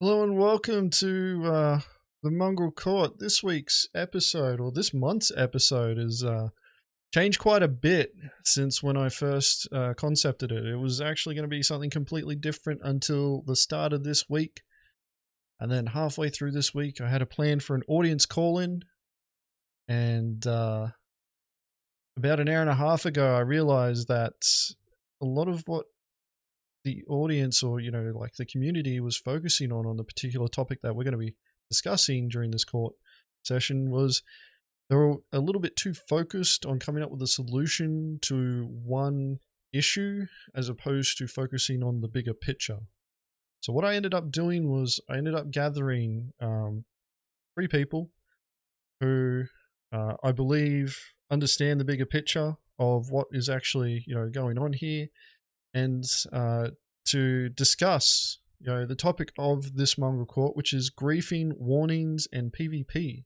Hello and welcome to the Mongrel Court. This week's episode, or this month's episode, has changed quite a bit since when I first concepted it. It was actually going to be something completely different until the start of this week. And then halfway through this week, I had a plan for an audience call-in. And about an hour and a half ago, I realized that a lot of what the audience, or like the community, was focusing on the particular topic that we're going to be discussing during this court session was they were a little bit too focused on coming up with a solution to one issue as opposed to focusing on the bigger picture. So what I ended up doing was I ended up gathering 3 people who I believe understand the bigger picture of what is actually going on here, and to discuss the topic of this Mongrel Court, which is griefing, warnings, and PvP.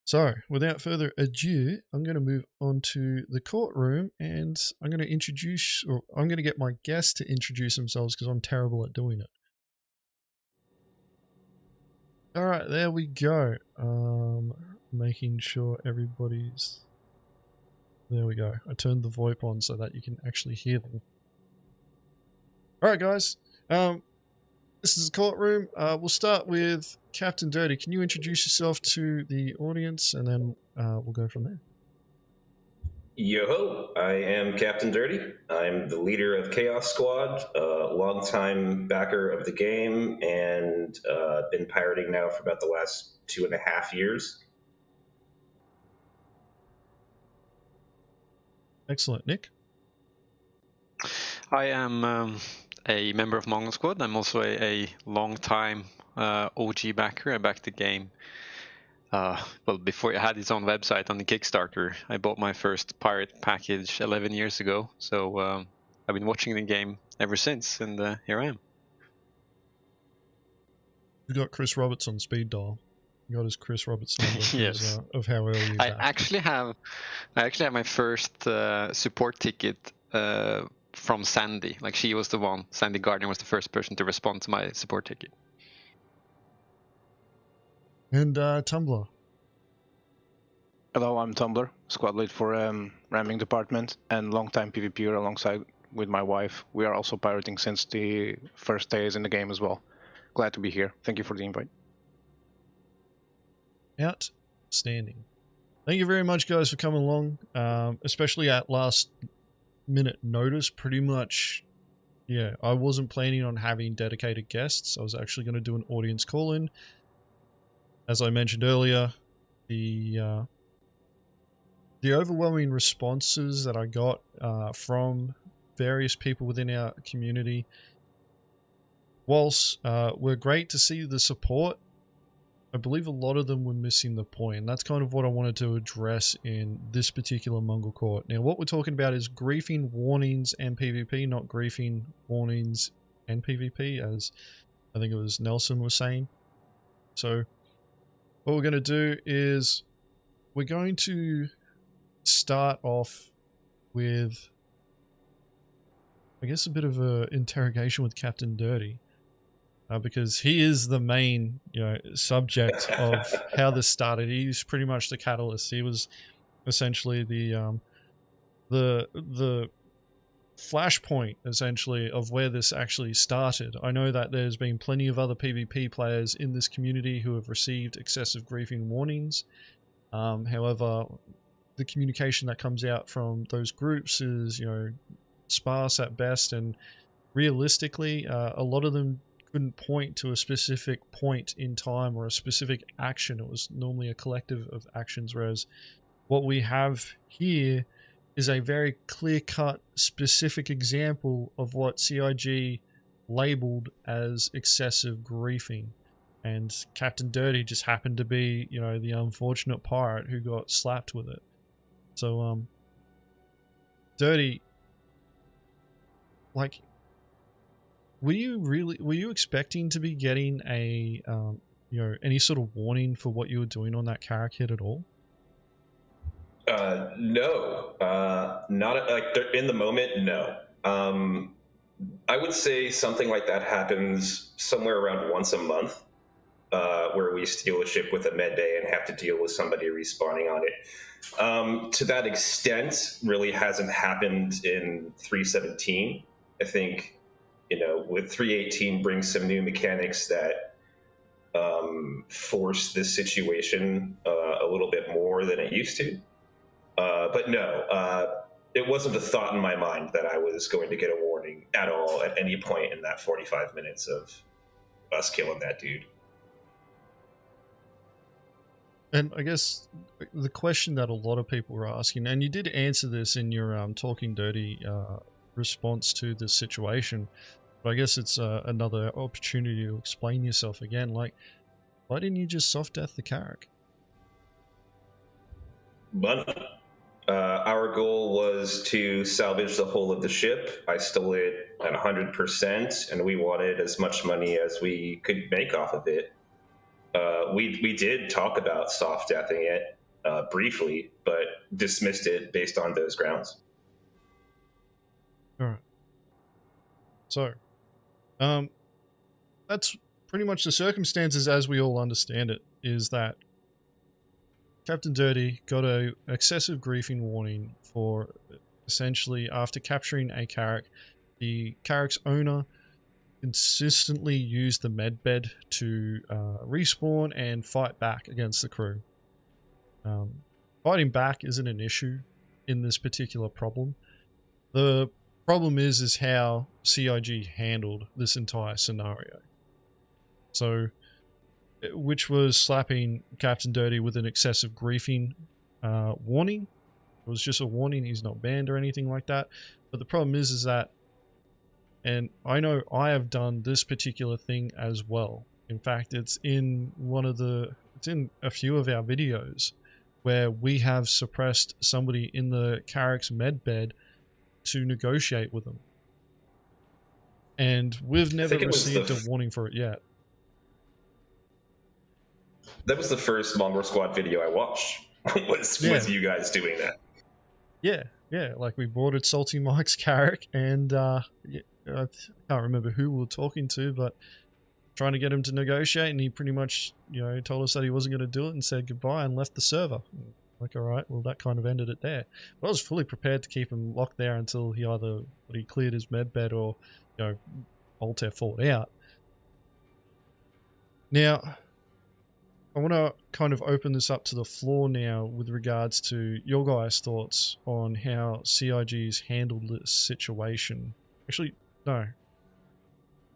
So, without further ado, I'm going to move on to the courtroom, and I'm going to get my guests to introduce themselves because I'm terrible at doing it. All right, there we go. Making sure everybody's... There we go. I turned the VoIP on so that you can actually hear them. Alright guys, this is the courtroom. We'll start with Captain Dirty. Can you introduce yourself to the audience, and then we'll go from there? Yo-ho, I am Captain Dirty. I'm the leader of Chaos Squad, longtime backer of the game, and been pirating now for about the last 2.5 years. Excellent. Nick? I am a member of Mongrel Squad. I'm also a long-time OG backer. I backed the game. Well, before it had its own website on the Kickstarter. I bought my first pirate package 11 years ago. So I've been watching the game ever since, and here I am. You got Chris Roberts on speed dial. You got his Chris Roberts number yes. Of how early you backed. I actually have my first support ticket from Sandy. Like, she was the one. Sandy Gardner was the first person to respond to my support ticket. And Tumblr. Hello, I'm Tumblr, squad lead for ramming department and longtime PvPer alongside with my wife. We are also pirating since the first days in the game as well. Glad to be here. Thank you for the invite. Outstanding. Thank you very much, guys, for coming along, especially at last minute notice. Pretty much, yeah, I wasn't planning on having dedicated guests. I was actually going to do an audience call-in. As I mentioned earlier, the overwhelming responses that I got from various people within our community, whilst were great to see the support, I believe a lot of them were missing the point, and that's kind of what I wanted to address in this particular Mongrel Court. Now, what we're talking about is griefing, warnings, and PvP, not griefing, warnings, and PvP, as I think it was Nelson was saying. So, what we're going to do is we're going to start off with, I guess, a bit of an interrogation with Captain Dirty. Because he is the main, subject of how this started. He's pretty much the catalyst. He was essentially the flashpoint, essentially, of where this actually started. I know that there's been plenty of other PvP players in this community who have received excessive griefing warnings. However, the communication that comes out from those groups is, sparse at best, and realistically, a lot of them couldn't point to a specific point in time or a specific action. It was normally a collective of actions, whereas what we have here is a very clear-cut, specific example of what CIG labeled as excessive griefing. And Captain Dirty just happened to be, you know, the unfortunate pirate who got slapped with it. So, Dirty, like, were you expecting to be getting a, you know, any sort of warning for what you were doing on that Carrack hit at all? No, not like in the moment. No. I would say something like that happens somewhere around once a month, where we steal a ship with a med bay and have to deal with somebody respawning on it. To that extent, really hasn't happened in 3.17. I think, you know, with 3.18 brings some new mechanics that force this situation a little bit more than it used to. But no, it wasn't a thought in my mind that I was going to get a warning at all at any point in that 45 minutes of us killing that dude. And I guess the question that a lot of people are asking, and you did answer this in your Talking Dirty response to this situation, but I guess it's another opportunity to explain yourself again. Like, why didn't you just soft death the Carrack? Money. Our goal was to salvage the whole of the ship. I stole it at 100%, and we wanted as much money as we could make off of it. We did talk about soft deathing it briefly, but dismissed it based on those grounds. All right. So, that's pretty much the circumstances as we all understand it, is that Captain Dirty got an excessive griefing warning for essentially after capturing a Carrack. The Carrack's owner consistently used the medbed to respawn and fight back against the crew. Fighting back isn't an issue in this particular problem. The problem is how CIG handled this entire scenario. So, which was slapping Captain Dirty with an excessive griefing warning. It was just a warning, he's not banned or anything like that. But the problem is that, and I know I have done this particular thing as well. In fact, it's in a few of our videos where we have suppressed somebody in the Carrack's medbed to negotiate with them. And we've never received a warning for it yet. That was the first Mongrel Squad video I watched, was you guys doing that. Yeah, like we boarded Salty Mike's Carrack, and I can't remember who we were talking to, but trying to get him to negotiate, and he pretty much, you know, told us that he wasn't going to do it and said goodbye and left the server. Like, all right, well, that kind of ended it there. But I was fully prepared to keep him locked there until he cleared his medbed or, you know, Altair fought out. Now, I want to kind of open this up to the floor now with regards to your guys' thoughts on how CIG's handled this situation. Actually, no. I'll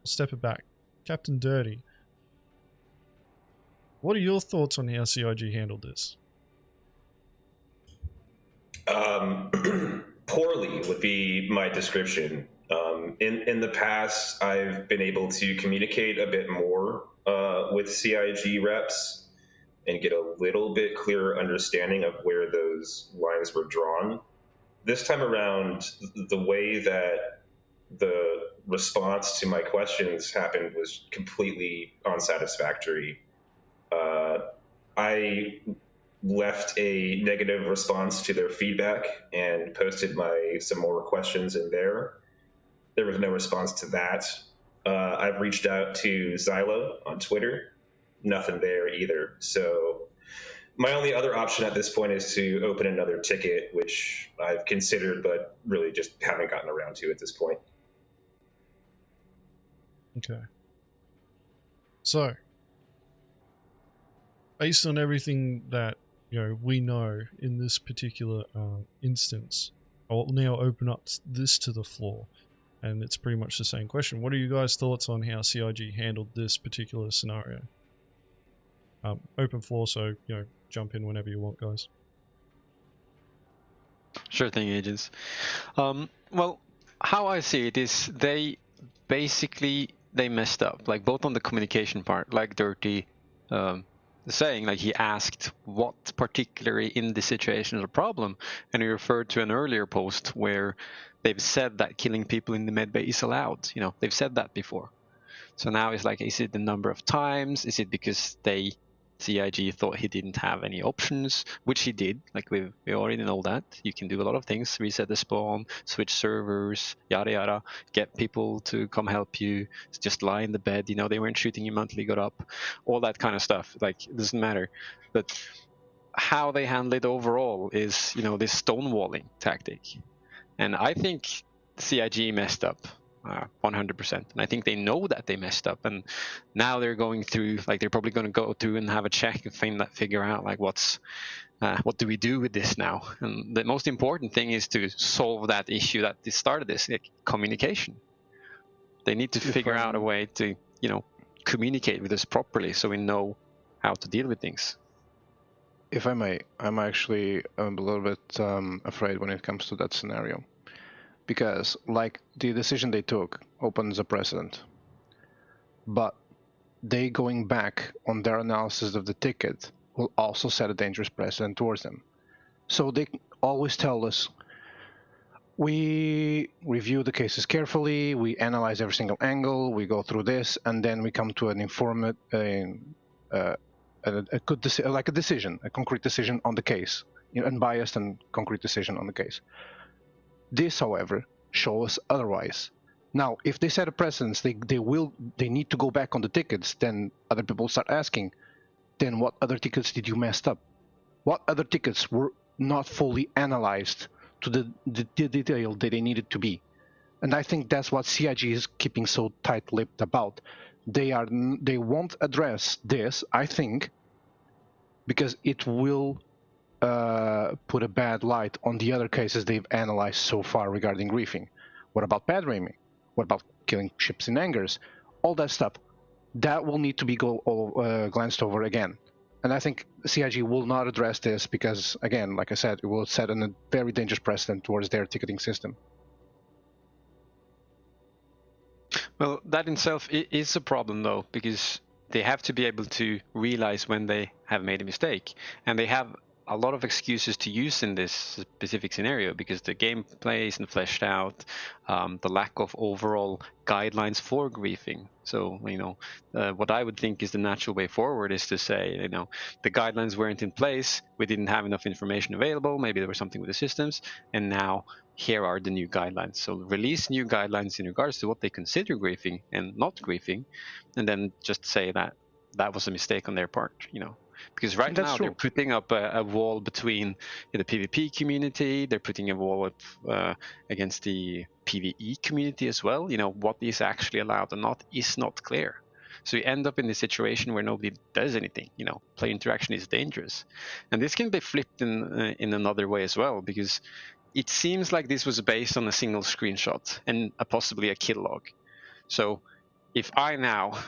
step it back. Captain Dirty, what are your thoughts on how CIG handled this? Poorly would be my description. In the past, I've been able to communicate a bit more with CIG reps and get a little bit clearer understanding of where those lines were drawn. This time around, the way that the response to my questions happened was completely unsatisfactory. I left a negative response to their feedback and posted some more questions in there. There was no response to that. I've reached out to Xylo on Twitter. Nothing there either. So my only other option at this point is to open another ticket, which I've considered, but really just haven't gotten around to at this point. Okay. So, based on everything that, you know, we know in this particular instance, I'll now open up this to the floor, and it's pretty much the same question. What are you guys' thoughts on how CIG handled this particular scenario? Open floor, so, you know, jump in whenever you want, guys. Sure thing, Agens. Well, how I see it is they messed up, like both on the communication part, like Dirty saying, like he asked what particularly in this situation is a problem, and he referred to an earlier post where they've said that killing people in the medbay is allowed. You know, they've said that before. So now it's like, is it the number of times? Is it because CIG thought he didn't have any options, which he did. Like we already know that. You can do a lot of things, reset the spawn, switch servers, yada yada, get people to come help you, just lie in the bed, you know, they weren't shooting you until you got up, all that kind of stuff. Like, it doesn't matter. But how they handle it overall is, you know, this stonewalling tactic. And I think CIG messed up 100%. And I think they know that they messed up. And now they're going through, like, they're probably going to go through and have a check and figure out, like, what do we do with this now? And the most important thing is to solve that issue that started this, like, communication. They need to figure out a way to, you know, communicate with us properly so we know how to deal with things. If I may, I'm actually a little bit afraid when it comes to that scenario. Because, like, the decision they took opens a precedent. But they going back on their analysis of the ticket will also set a dangerous precedent towards them. So they always tell us, we review the cases carefully, we analyze every single angle, we go through this, and then we come to an informative, a decision, a concrete decision on the case, unbiased and concrete decision on the case. This, however, shows otherwise. Now, if they set a precedence, they need to go back on the tickets. Then other people start asking, then what other tickets did you mess up? What other tickets were not fully analyzed to the detail that they needed to be? And I think that's what CIG is keeping so tight-lipped about. They won't address this, I think, because it will put a bad light on the other cases they've analyzed so far regarding griefing. What about bad aiming? What about killing ships in angers? All that stuff. That will need to be glanced over again. And I think CIG will not address this because, again, like I said, it will set a very dangerous precedent towards their ticketing system. Well, that in itself is a problem, though, because they have to be able to realize when they have made a mistake. And they have a lot of excuses to use in this specific scenario because the gameplay isn't fleshed out, the lack of overall guidelines for griefing. So, you know, what I would think is the natural way forward is to say, you know, the guidelines weren't in place, we didn't have enough information available, maybe there was something with the systems, and now here are the new guidelines. So release new guidelines in regards to what they consider griefing and not griefing, and then just say that that was a mistake on their part, you know. Because right now they're putting up a wall between the PvP community, they're putting a wall up against the PvE community as well. You know, what is actually allowed or not is not clear. So you end up in this situation where nobody does anything. You know, player interaction is dangerous. And this can be flipped in another way as well, because it seems like this was based on a single screenshot and possibly a kill log. So if I now,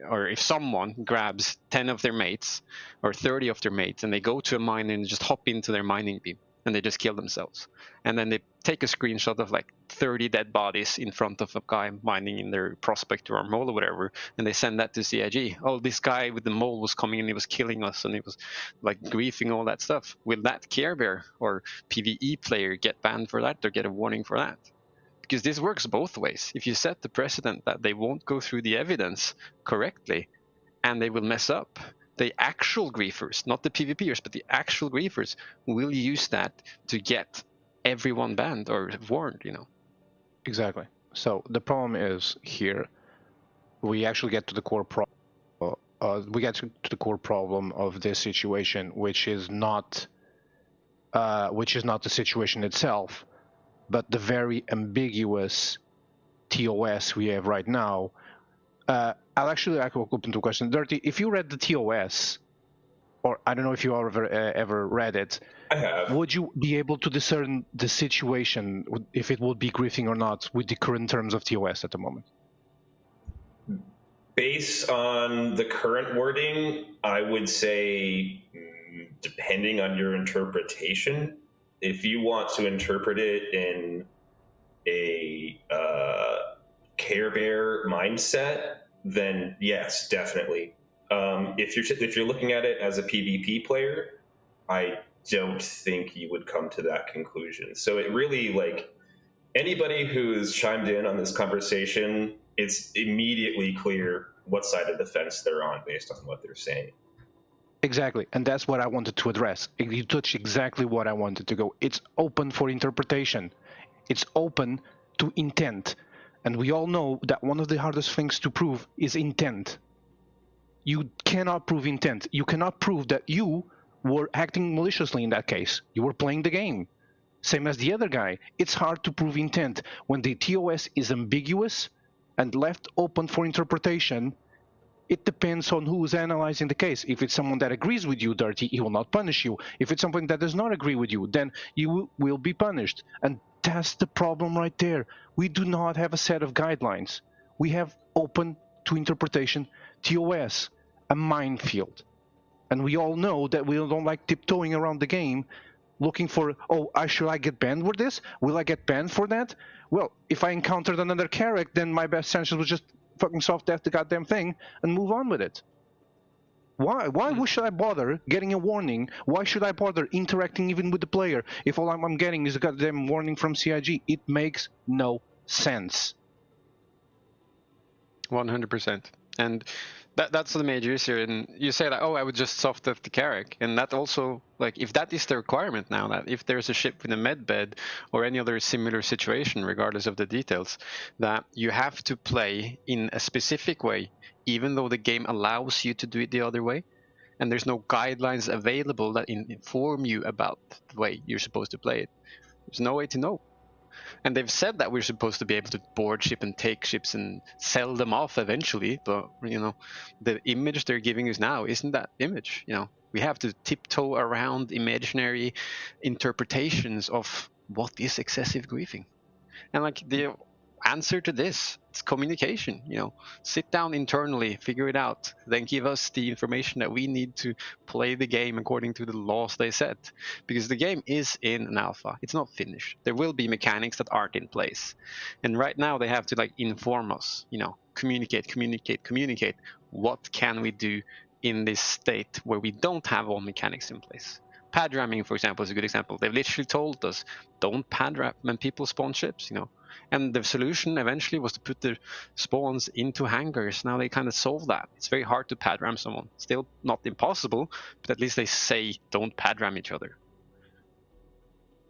or if someone grabs 10 of their mates or 30 of their mates and they go to a mine and just hop into their mining beam and they just kill themselves, and then they take a screenshot of like 30 dead bodies in front of a guy mining in their prospector or mole or whatever, and they send that to CIG. Oh, this guy with the mole was coming and he was killing us and he was like griefing, all that stuff. Will that Care Bear or PvE player get banned for that or get a warning for that? Because this works both ways. If you set the precedent that they won't go through the evidence correctly and they will mess up, the actual griefers, not the PvPers, but the actual griefers will use that to get everyone banned or warned, you know. Exactly. So the problem is here, we actually get to the core problem. We get to the core problem of this situation, which is not the situation itself, but the very ambiguous TOS we have right now. I'll open to a question. Dirty, if you read the TOS, or I don't know if you ever read it, I have. Would you be able to discern the situation, if it would be griefing or not, with the current terms of TOS at the moment? Based on the current wording, I would say, depending on your interpretation, if you want to interpret it in a Care Bear mindset, then yes, definitely. If you're looking at it as a PvP player, I don't think you would come to that conclusion. So it really, like, anybody who's chimed in on this conversation, it's immediately clear what side of the fence they're on based on what they're saying. Exactly, and that's what I wanted to address. You touched exactly what I wanted to go. It's open for interpretation. It's open to intent. And we all know that one of the hardest things to prove is intent. You cannot prove intent. You cannot prove that you were acting maliciously in that case. You were playing the game. Same as the other guy. It's hard to prove intent. When the TOS is ambiguous and left open for interpretation, it depends on who is analyzing the case. If it's someone that agrees with you, Dirty, he will not punish you. If it's someone that does not agree with you, then you will be punished. And that's the problem right there. We do not have a set of guidelines. We have open to interpretation TOS, a minefield. And we all know that we don't like tiptoeing around the game looking for, oh, should I get banned for this? Will I get banned for that? Well, if I encountered another Carrack, then my best chances was just fucking soft death the goddamn thing and move on with it. Why should I bother getting a warning? Why should I bother interacting even with the player if all I'm getting is a goddamn warning from CIG? It makes no sense. 100%. And that's the major issue. And you say that, oh, I would just soft death the Carrack. And that also, like, if that is the requirement now, that if there's a ship with a med bed or any other similar situation, regardless of the details, that you have to play in a specific way, even though the game allows you to do it the other way. And there's no guidelines available that inform you about the way you're supposed to play it. There's no way to know. And they've said that we're supposed to be able to board ship and take ships and sell them off eventually, but the image they're giving us now isn't that image. We have to tiptoe around imaginary interpretations of what is excessive griefing. And like the answer to this, it's communication. Sit down internally, figure it out, then give us the information that we need to play the game according to the laws they set. Because the game is in an alpha, it's not finished. There will be mechanics that aren't in place, and right now they have to inform us. Communicate. What can we do in this state where we don't have all mechanics in place? Pad ramming, for example, is a good example. They've literally told us, don't pad ram when people spawn ships, And the solution eventually was to put the spawns into hangars. Now they kind of solve that. It's very hard to pad ram someone. Still not impossible, but at least they say don't pad ram each other.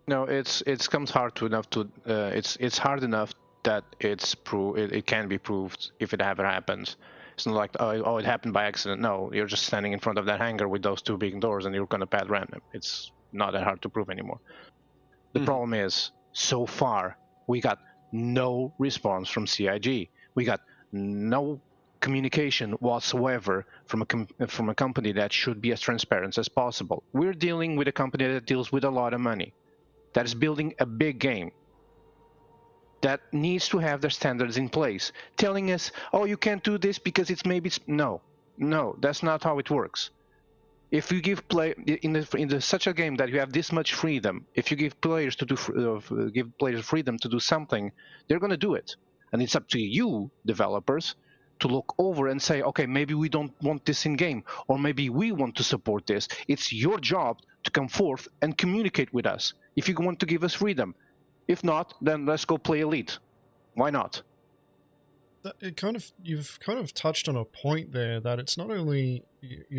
No, it comes hard enough to it's hard enough that it can be proved if it ever happens. It's not like, oh, it happened by accident. No, you're just standing in front of that hangar with those two big doors and you're going to pad ram them. It's not that hard to prove anymore. The problem is, so far, we got no response from CIG. We got no communication whatsoever from a company that should be as transparent as possible. We're dealing with a company that deals with a lot of money, that is building a big game, that needs to have their standards in place, telling us, oh, you can't do this because no, that's not how it works. If you give play in such a game that you have this much freedom, if you give players freedom to do something, they're going to do it, and it's up to you, developers, to look over and say, okay, maybe we don't want this in game, or maybe we want to support this. It's your job to come forth and communicate with us if you want to give us freedom. If not, then let's go play Elite. Why not? You've kind of touched on a point there, that it's not only,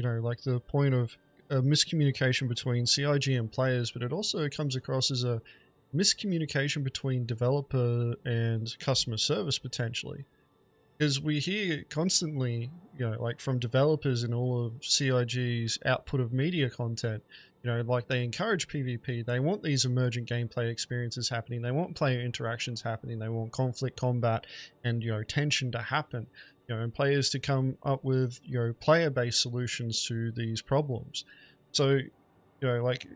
like the point of a miscommunication between CIG and players, but it also comes across as a miscommunication between developer and customer service potentially. Because we hear constantly, like from developers in all of CIG's output of media content, like they encourage PvP, they want these emergent gameplay experiences happening, they want player interactions happening, they want conflict, combat, and tension to happen, and players to come up with player-based solutions to these problems. So, like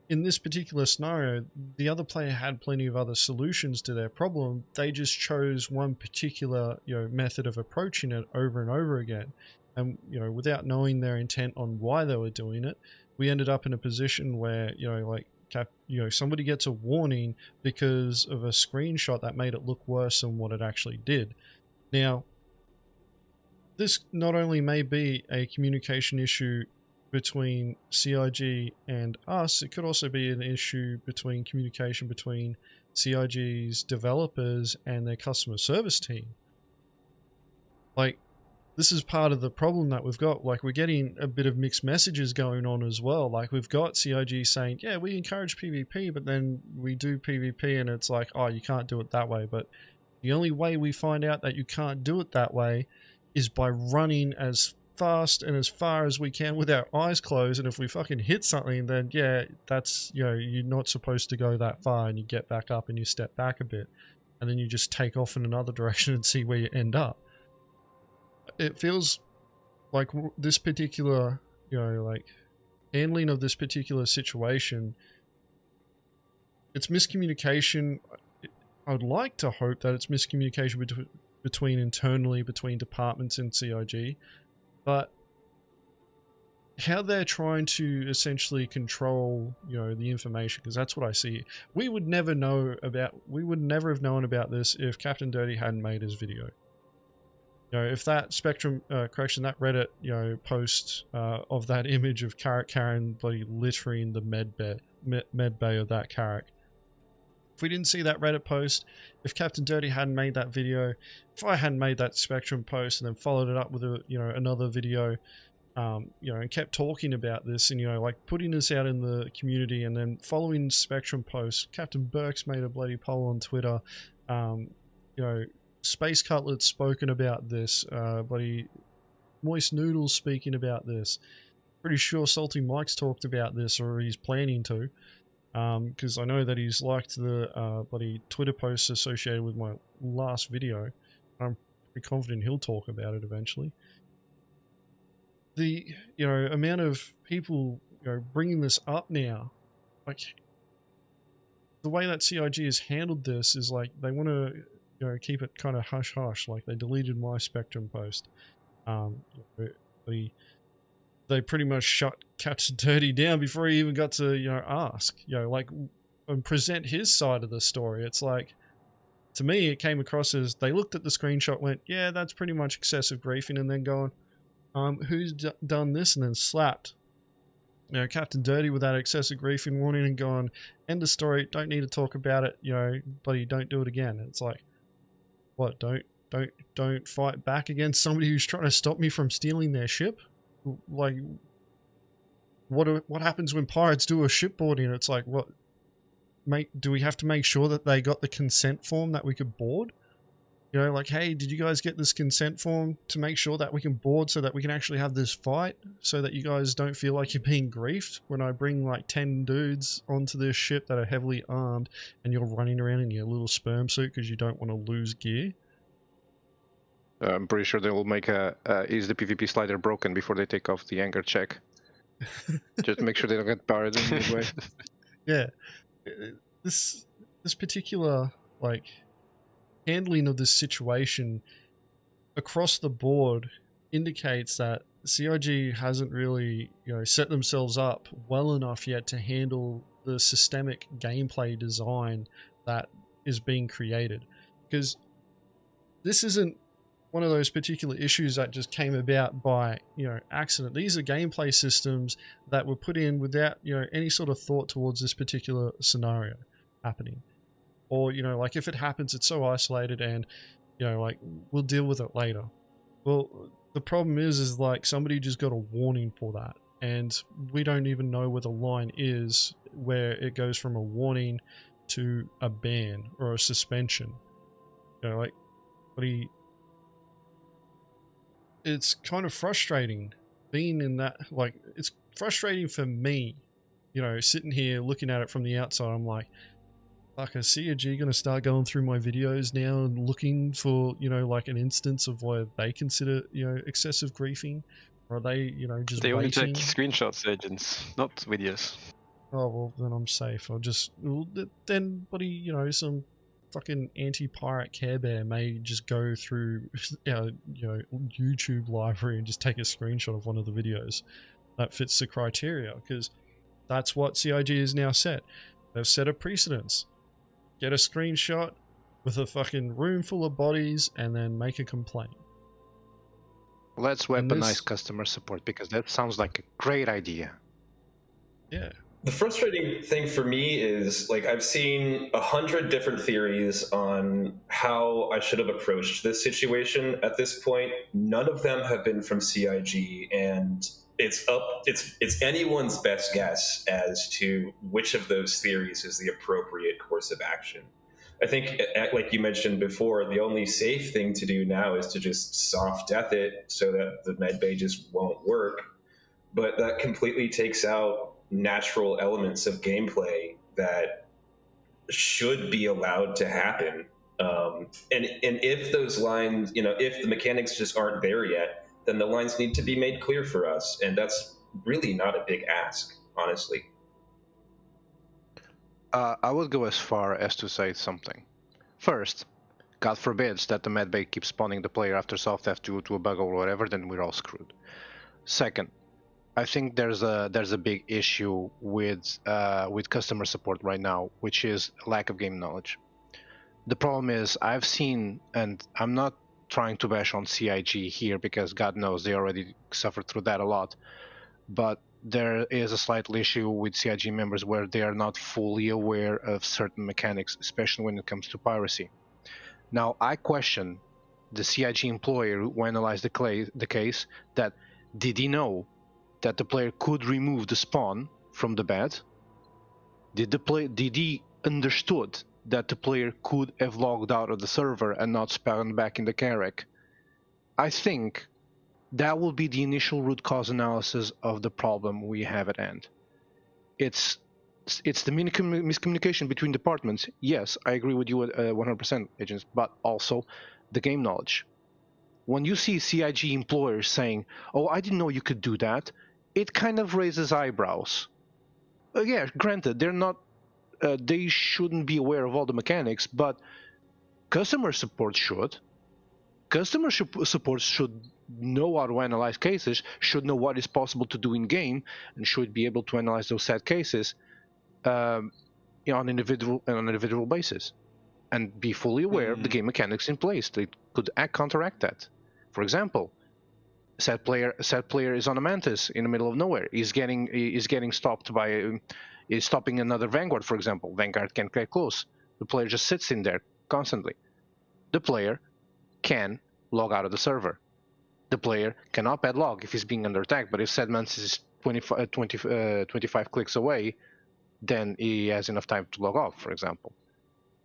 in this particular scenario, the other player had plenty of other solutions to their problem. They just chose one particular method of approaching it over and over again. And, without knowing their intent on why they were doing it, we ended up in a position where, like somebody gets a warning because of a screenshot that made it look worse than what it actually did. Now, this not only may be a communication issue between CIG and us, it could also be an issue between communication between CIG's developers and their customer service team. Like, this is part of the problem that we've got. Like, we're getting a bit of mixed messages going on as well. Like, we've got CIG saying, yeah, we encourage PvP, but then we do PvP and it's like, oh, you can't do it that way. But the only way we find out that you can't do it that way is by running as fast and as far as we can with our eyes closed, and if we fucking hit something, then yeah, that's, you're not supposed to go that far, and you get back up and you step back a bit, and then you just take off in another direction and see where you end up. It feels like this particular, like, handling of this particular situation, it's miscommunication. I'd like to hope that it's miscommunication between departments in CIG, but how they're trying to essentially control, the information, because that's what I see. We would never have known about this if Cpt Dirty hadn't made his video. If that that Reddit, post of that image of Carrack bloody littering the med bay of that Carrack. If we didn't see that Reddit post, if Cpt Dirty hadn't made that video, if I hadn't made that Spectrum post and then followed it up with another video, and kept talking about this and, like, putting this out in the community, and then following Spectrum posts, Captain Burke's made a bloody poll on Twitter, Space Cutlet's spoken about this, bloody Moist Noodles speaking about this, pretty sure Salty Mike's talked about this, or he's planning to. Because I know that he's liked the bloody Twitter posts associated with my last video. I'm pretty confident he'll talk about it eventually. The amount of people bringing this up now, like, the way that CIG has handled this is like they want to keep it kind of hush hush. Like, they deleted my Spectrum post. They pretty much shut Cpt Dirty down before he even got to, ask, like, and present his side of the story. It's like, to me, it came across as they looked at the screenshot, went, yeah, that's pretty much excessive griefing, and then going, who's done this, and then slapped, Cpt Dirty with that excessive griefing warning and gone, end of story, don't need to talk about it, bloody don't do it again. It's like, what, don't fight back against somebody who's trying to stop me from stealing their ship? Like, what happens when pirates do a shipboarding? It's like, what, do we have to make sure that they got the consent form that we could board? Like, hey, did you guys get this consent form to make sure that we can board so that we can actually have this fight, so that you guys don't feel like you're being griefed when I bring like 10 dudes onto this ship that are heavily armed and you're running around in your little sperm suit because you don't want to lose gear? I'm pretty sure they will make is the PvP slider broken before they take off the anger check. Just to make sure they don't get barred in any way. Yeah. This particular, like, handling of this situation across the board indicates that CIG hasn't really, set themselves up well enough yet to handle the systemic gameplay design that is being created. Because this isn't one of those particular issues that just came about by, accident. These are gameplay systems that were put in without, any sort of thought towards this particular scenario happening. Or, like, if it happens, it's so isolated and, like, we'll deal with it later. Well, the problem is like, somebody just got a warning for that. And we don't even know where the line is where it goes from a warning to a ban or a suspension. Like, it's kind of frustrating being in that, like, it's frustrating for me, sitting here looking at it from the outside. I'm like, I see a G going to start going through my videos now and looking for, like, an instance of where they consider, excessive griefing, or are they, just They only waiting? take screenshots, Agens, not videos. Oh, well, then I'm safe. Then, buddy, some fucking anti-pirate Care Bear may just go through our, YouTube library and just take a screenshot of one of the videos that fits the criteria. Because That's what CIG is now set. They've set a precedence. Get a screenshot with a fucking room full of bodies and then make a complaint. Let's weaponize customer support, because that sounds like a great idea. Yeah. The frustrating thing for me is, like, I've seen 100 different theories on how I should have approached this situation at this point. None of them have been from CIG, and it's anyone's best guess as to which of those theories is the appropriate course of action. I think, like you mentioned before, the only safe thing to do now is to just soft death it so that the medbay just won't work. But that completely takes out natural elements of gameplay that should be allowed to happen. And if those lines, if the mechanics just aren't there yet, then the lines need to be made clear for us. And that's really not a big ask, honestly. I would go as far as to say something. First, God forbids that the medbay keeps spawning the player after soft death due to a bug or whatever, then we're all screwed. Second, I think there's a big issue with customer support right now, which is lack of game knowledge. The problem is, I've seen, and I'm not trying to bash on CIG here because God knows they already suffered through that a lot, but there is a slight issue with CIG members where they are not fully aware of certain mechanics, especially when it comes to piracy. Now, I question the CIG employer who analyzed the case that did he know that the player could remove the spawn from the bed? Did he understood that the player could have logged out of the server and not spawned back in the Carrack? I think that will be the initial root cause analysis of the problem we have at hand. It's the miscommunication between departments. Yes, I agree with you 100%, Agens, but also the game knowledge. When you see CIG employers saying, "Oh, I didn't know you could do that," it kind of raises eyebrows. Yeah, granted, they're not, they shouldn't be aware of all the mechanics, but customer support should. Customer support should know how to analyze cases, should know what is possible to do in game, and should be able to analyze those sad cases on an individual basis, and be fully aware of the game mechanics in place. They could counteract that. For example, sad player is on a mantis in the middle of nowhere. He's getting stopped by is stopping another Vanguard, for example. Vanguard can't get close. The player just sits in there constantly. The player can log out of the server. The player cannot pad log if he's being under attack, but if said mantis is 25 clicks away, then he has enough time to log off, for example.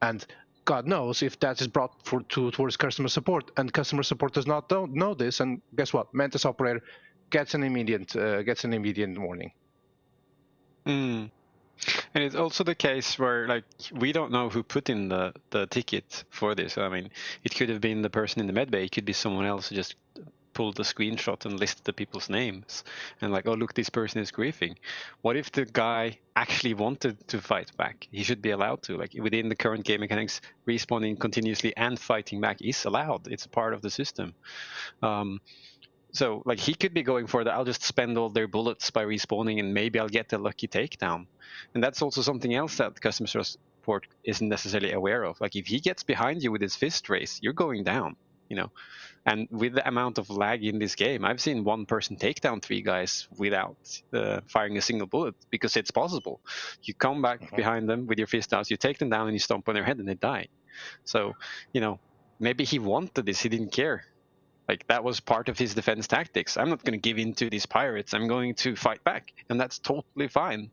And God knows if that is brought towards customer support, and customer support does not know this, and guess what? Mantis operator gets an immediate warning. And it's also the case where, like, we don't know who put in the ticket for this. I mean, it could have been the person in the medbay. It could be someone else who just pulled the screenshot and listed the people's names and like, oh, look, this person is griefing. What if the guy actually wanted to fight back? He should be allowed to. Like, within the current game mechanics, respawning continuously and fighting back is allowed. It's part of the system. So, like, he could be going for that. I'll just spend all their bullets by respawning and maybe I'll get a lucky takedown. And that's also something else that customer support isn't necessarily aware of. Like, if he gets behind you with his fist race, you're going down, you know. And with the amount of lag in this game, I've seen one person take down 3 guys without firing a single bullet, because it's possible. You come back behind them with your fist out, you take them down and you stomp on their head and they die. So, you know, maybe he wanted this, he didn't care. Like, that was part of his defense tactics. I'm not going to give in to these pirates. I'm going to fight back. And that's totally fine.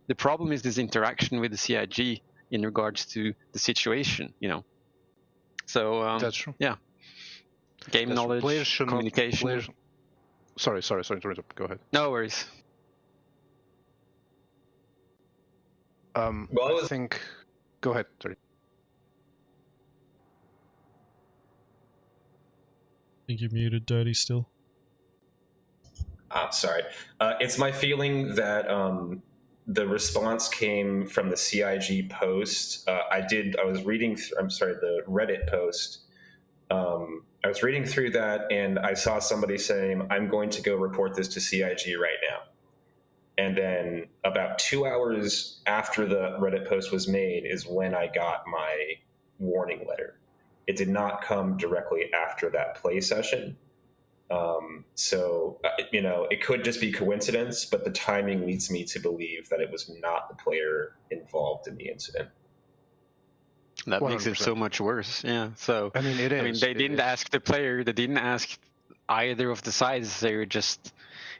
The problem is this interaction with the CIG in regards to the situation, you know. So, that's true. Yeah. Game knowledge, communication. Sorry to interrupt. Go ahead. No worries. I think... Go ahead, sorry. I think you're muted, Dirty, still. Sorry. It's my feeling that the response came from the CIG post. I was reading, the Reddit post. I was reading through that and I saw somebody saying, "I'm going to go report this to CIG right now." And then about 2 hours after the Reddit post was made is when I got my warning letter. It did not come directly after that play session. So, it could just be coincidence, but the timing leads me to believe that it was not the player involved in the incident. That 100%. makes it so much worse. Yeah. So I mean, it is. I mean, they didn't ask the player. They didn't ask either of the sides. They were just,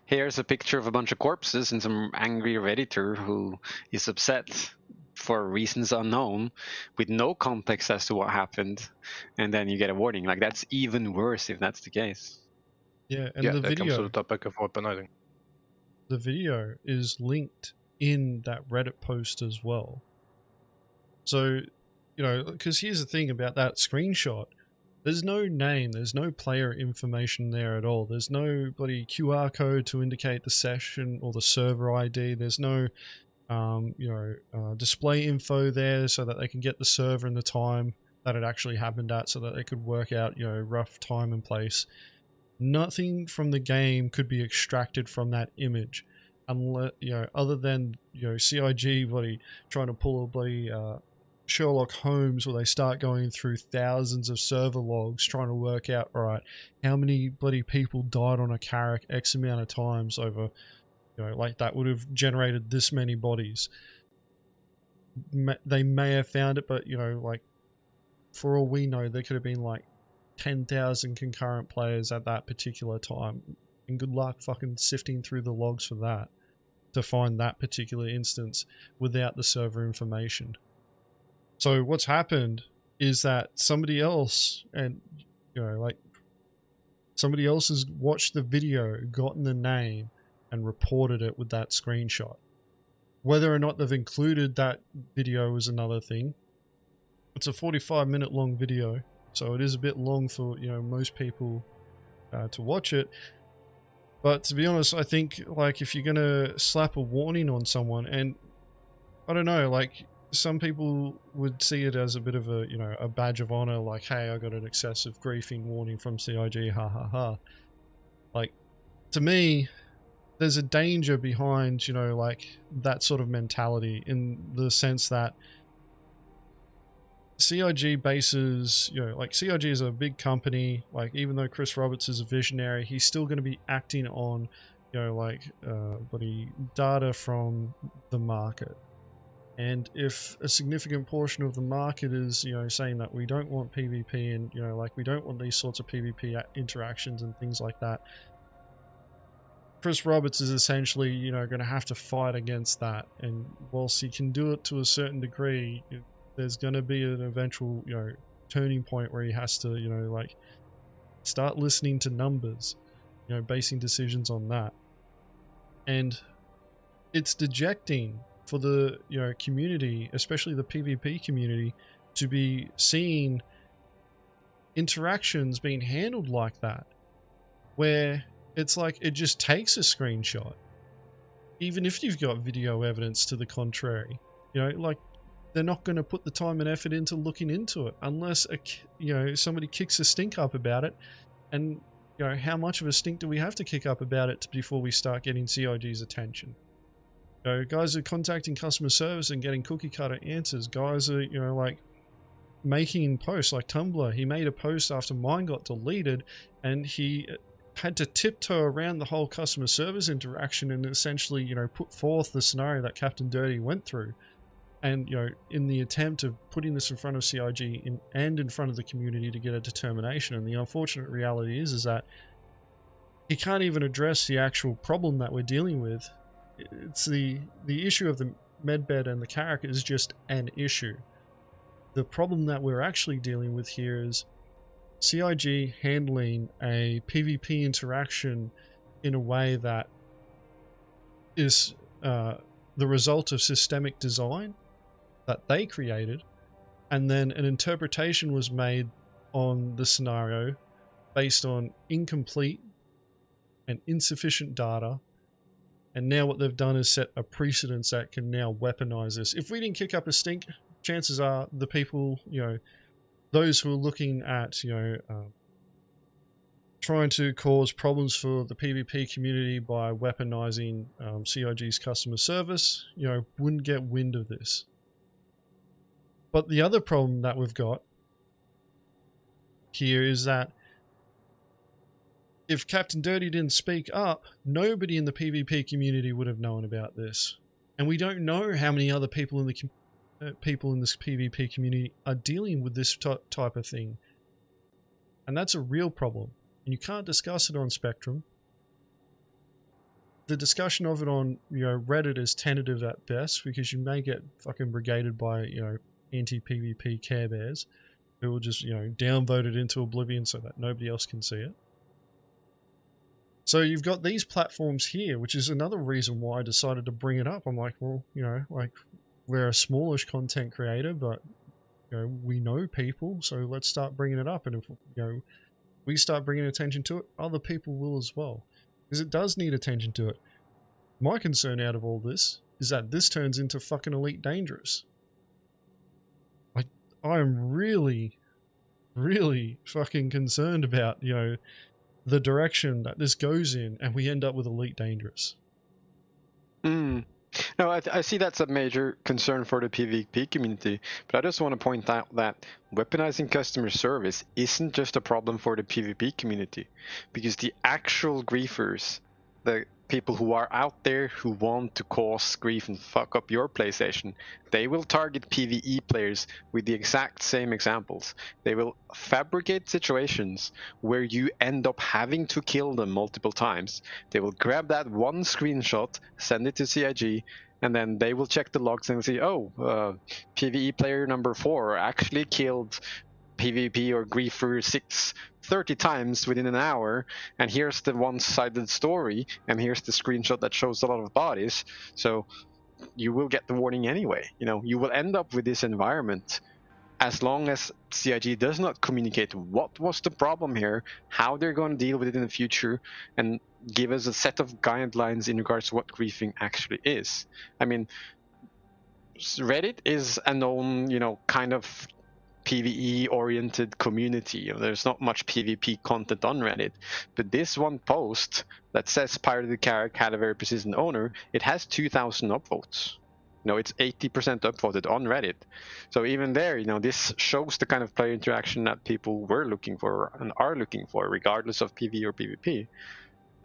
here's a picture of a bunch of corpses and some angry Redditor who is upset for reasons unknown, with no context as to what happened, and then you get a warning. Like, that's even worse if that's the case. Yeah, and Yeah, the that comes to video, the topic of weaponizing. the video is linked in that Reddit post as well. So, because here's the thing about that screenshot. There's no name, there's no player information there at all. There's no bloody QR code to indicate the session or the server ID. There's no, display info there so that they can get the server and the time that it actually happened at, so that they could work out, rough time and place. Nothing from the game could be extracted from that image, unless, other than, CIG bloody trying to pull a bloody Sherlock Holmes, where they start going through thousands of server logs trying to work out, all right, how many bloody people died on a Carrack X amount of times over, like that would have generated this many bodies. They may have found it, but, like, for all we know, there could have been like 10,000 concurrent players at that particular time. And good luck fucking sifting through the logs for that to find that particular instance without the server information. So what's happened is that somebody else, and somebody else has watched the video, gotten the name, and reported it with that screenshot. Whether or not they've included that video is another thing. It's a 45-minute long video, so it is a bit long for most people to watch it. But to be honest, I think, like, if you're gonna slap a warning on someone, and I don't know, like, some people would see it as a bit of a, a badge of honor, like, hey, I got an excessive griefing warning from CIG, ha ha ha. Like, to me, there's a danger behind, like, that sort of mentality, in the sense that CIG bases, like, CIG is a big company. Like, even though Chris Roberts is a visionary, he's still going to be acting on, bloody data from the market. And if a significant portion of the market is, saying that we don't want PvP and, like, we don't want these sorts of PvP interactions and things like that, Chris Roberts is essentially, going to have to fight against that. And whilst he can do it to a certain degree, there's going to be an eventual, turning point where he has to, like, start listening to numbers, basing decisions on that. And it's dejecting for the community, especially the PvP community, to be seeing interactions being handled like that, where it's like it just takes a screenshot, even if you've got video evidence to the contrary. Like, they're not going to put the time and effort into looking into it unless somebody kicks a stink up about it. And how much of a stink do we have to kick up about it before we start getting CIG's attention? Guys are contacting customer service and getting cookie cutter answers. Guys are, like, making posts, like Tumblr. He made a post after mine got deleted, and he had to tiptoe around the whole customer service interaction and essentially, put forth the scenario that Cpt Dirty went through. And, in the attempt of putting this in front of CIG and in front of the community to get a determination. And the unfortunate reality is that he can't even address the actual problem that we're dealing with. It's the issue of the medbed and the Carrack is just an issue. The problem that we're actually dealing with here is CIG handling a PvP interaction in a way that is the result of systemic design that they created, and then an interpretation was made on the scenario based on incomplete and insufficient data. And now what they've done is set a precedence that can now weaponize this. If we didn't kick up a stink, chances are the people, those who are looking at, trying to cause problems for the PvP community by weaponizing CIG's customer service, wouldn't get wind of this. But the other problem that we've got here is that if Captain Dirty didn't speak up, nobody in the PvP community would have known about this. And we don't know how many other people in this PvP community are dealing with this type of thing. And that's a real problem. And you can't discuss it on Spectrum. The discussion of it on Reddit is tentative at best, because you may get fucking brigaded by anti-PvP Care Bears who will just downvote it into oblivion so that nobody else can see it. So you've got these platforms here, which is another reason why I decided to bring it up. I'm like, well, we're a smallish content creator, but we know people, so let's start bringing it up. And if we start bringing attention to it, other people will as well, because it does need attention to it. My concern out of all this is that this turns into fucking Elite Dangerous. I am really, really fucking concerned about the direction that this goes in, and we end up with Elite Dangerous. No, I see that's a major concern for the PvP community, but I just want to point out that weaponizing customer service isn't just a problem for the PvP community, because the actual griefers, the people who are out there who want to cause grief and fuck up your PlayStation, they will target PvE players with the exact same examples. They will fabricate situations where you end up having to kill them multiple times. They will grab that one screenshot, send it to CIG, and then they will check the logs and see, PvE player number 4 actually killed PvP or griefer 30 times within an hour, and here's the one-sided story, and here's the screenshot that shows a lot of bodies. So you will get the warning anyway. You will end up with this environment as long as CIG does not communicate what was the problem here, how they're going to deal with it in the future, and give us a set of guidelines in regards to what griefing actually is. I mean, Reddit is a known, kind of PvE-oriented community. There's not much PvP content on Reddit, but this one post that says Pirated Carrack had a very persistent owner, it has 2,000 upvotes. It's 80% upvoted on Reddit. So even there, this shows the kind of player interaction that people were looking for and are looking for, regardless of PvE or PvP.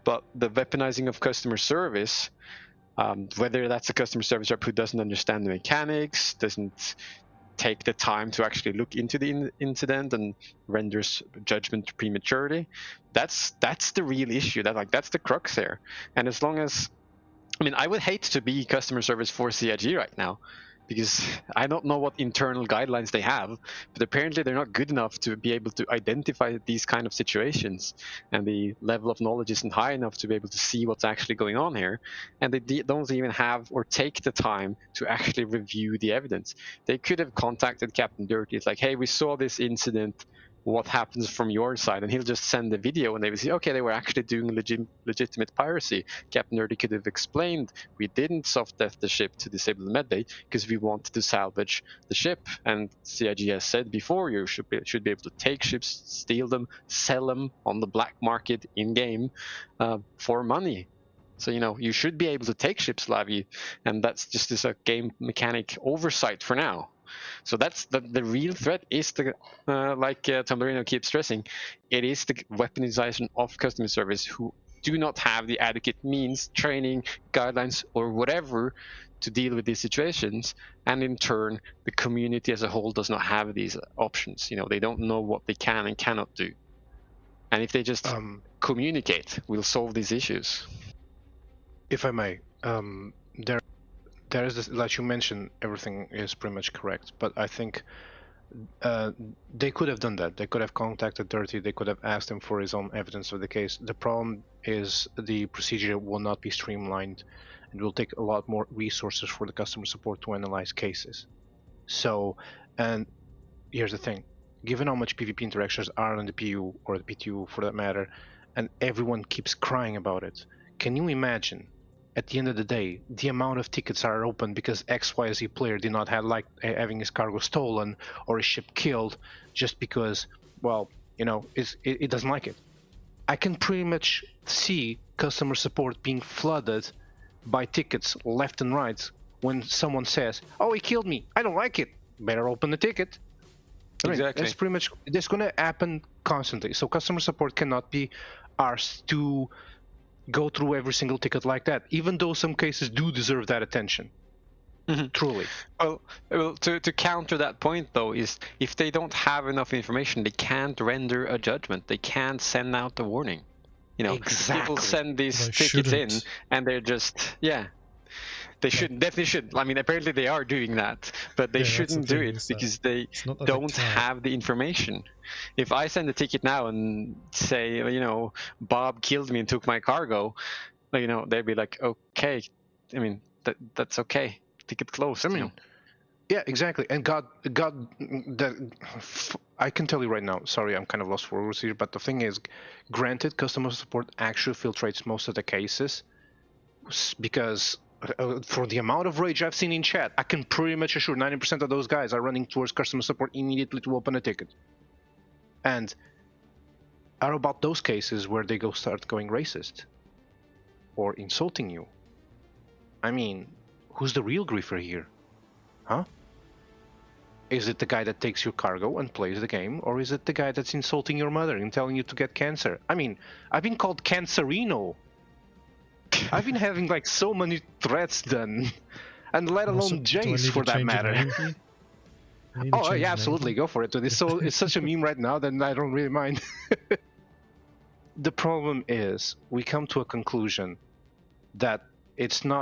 But the weaponizing of customer service, whether that's a customer service rep who doesn't understand the mechanics, doesn't take the time to actually look into the incident and renders judgment prematurely, that's the real issue. That's the crux there. And as long as, I would hate to be customer service for CIG right now, because I don't know what internal guidelines they have, but apparently they're not good enough to be able to identify these kind of situations, and the level of knowledge isn't high enough to be able to see what's actually going on here, and they don't even have or take the time to actually review the evidence. They could have contacted Captain Dirty. It's like, hey, we saw this incident, what happens from your side? And he'll just send the video, and they will say, okay, they were actually doing legitimate piracy. Captain Dirty could have explained, we didn't soft death the ship to disable the medbay because we wanted to salvage the ship. And CIG has said before, you should be able to take ships, steal them, sell them on the black market in-game for money. So, you should be able to take ships, Lavi, and that's just a game mechanic oversight for now. So that's the real threat is like Tamburino keeps stressing, it is the weaponization of customer service who do not have the adequate means, training, guidelines, or whatever to deal with these situations. And in turn, the community as a whole does not have these options. They don't know what they can and cannot do. And if they just communicate, we'll solve these issues. If I may, there is this, like you mentioned, everything is pretty much correct, but I think they could have done that. They could have contacted Dirty, they could have asked him for his own evidence of the case. The problem is the procedure will not be streamlined and will take a lot more resources for the customer support to analyze cases. So, and here's the thing, given how much PvP interactions are on the PU, or the PTU for that matter, and everyone keeps crying about it, can you imagine at the end of the day, the amount of tickets are open because XYZ player did not have having his cargo stolen or his ship killed just because, well, it doesn't like it. I can pretty much see customer support being flooded by tickets left and right when someone says, "Oh, he killed me. I don't like it. Better open the ticket." I mean, Exactly. that's pretty much, that's going to happen constantly. So customer support cannot be asked to go through every single ticket like that, even though some cases do deserve that attention. Truly. Well, to counter that point though, is if they don't have enough information, they can't render a judgment. They can't send out the warning. You know, people send these tickets in, and they're just They should definitely should. I mean, apparently they are doing that, but they shouldn't do it because they don't have the information. If I send a ticket now and say, you know, Bob killed me and took my cargo, you know, they'd be like, okay. I mean, that's okay. Ticket closed. I mean, yeah, exactly. And I can tell you right now. Sorry, I'm kind of lost for words here, but the thing is, granted, customer support actually filtrates most of the cases because. For the amount of rage I've seen in chat, I can pretty much assure 90% of those guys are running towards customer support immediately to open a ticket. And how about those cases where they start going racist or insulting you? I mean, who's the real griefer here? Huh? Is it the guy that takes your cargo and plays the game, or is it the guy that's insulting your mother and telling you to get cancer? I mean, I've been called Cancerino. I've been having like so many threats done, and let alone Jace for that matter. Oh yeah, absolutely, go for it. It's such a meme right now that I don't really mind. The problem is we come to a conclusion that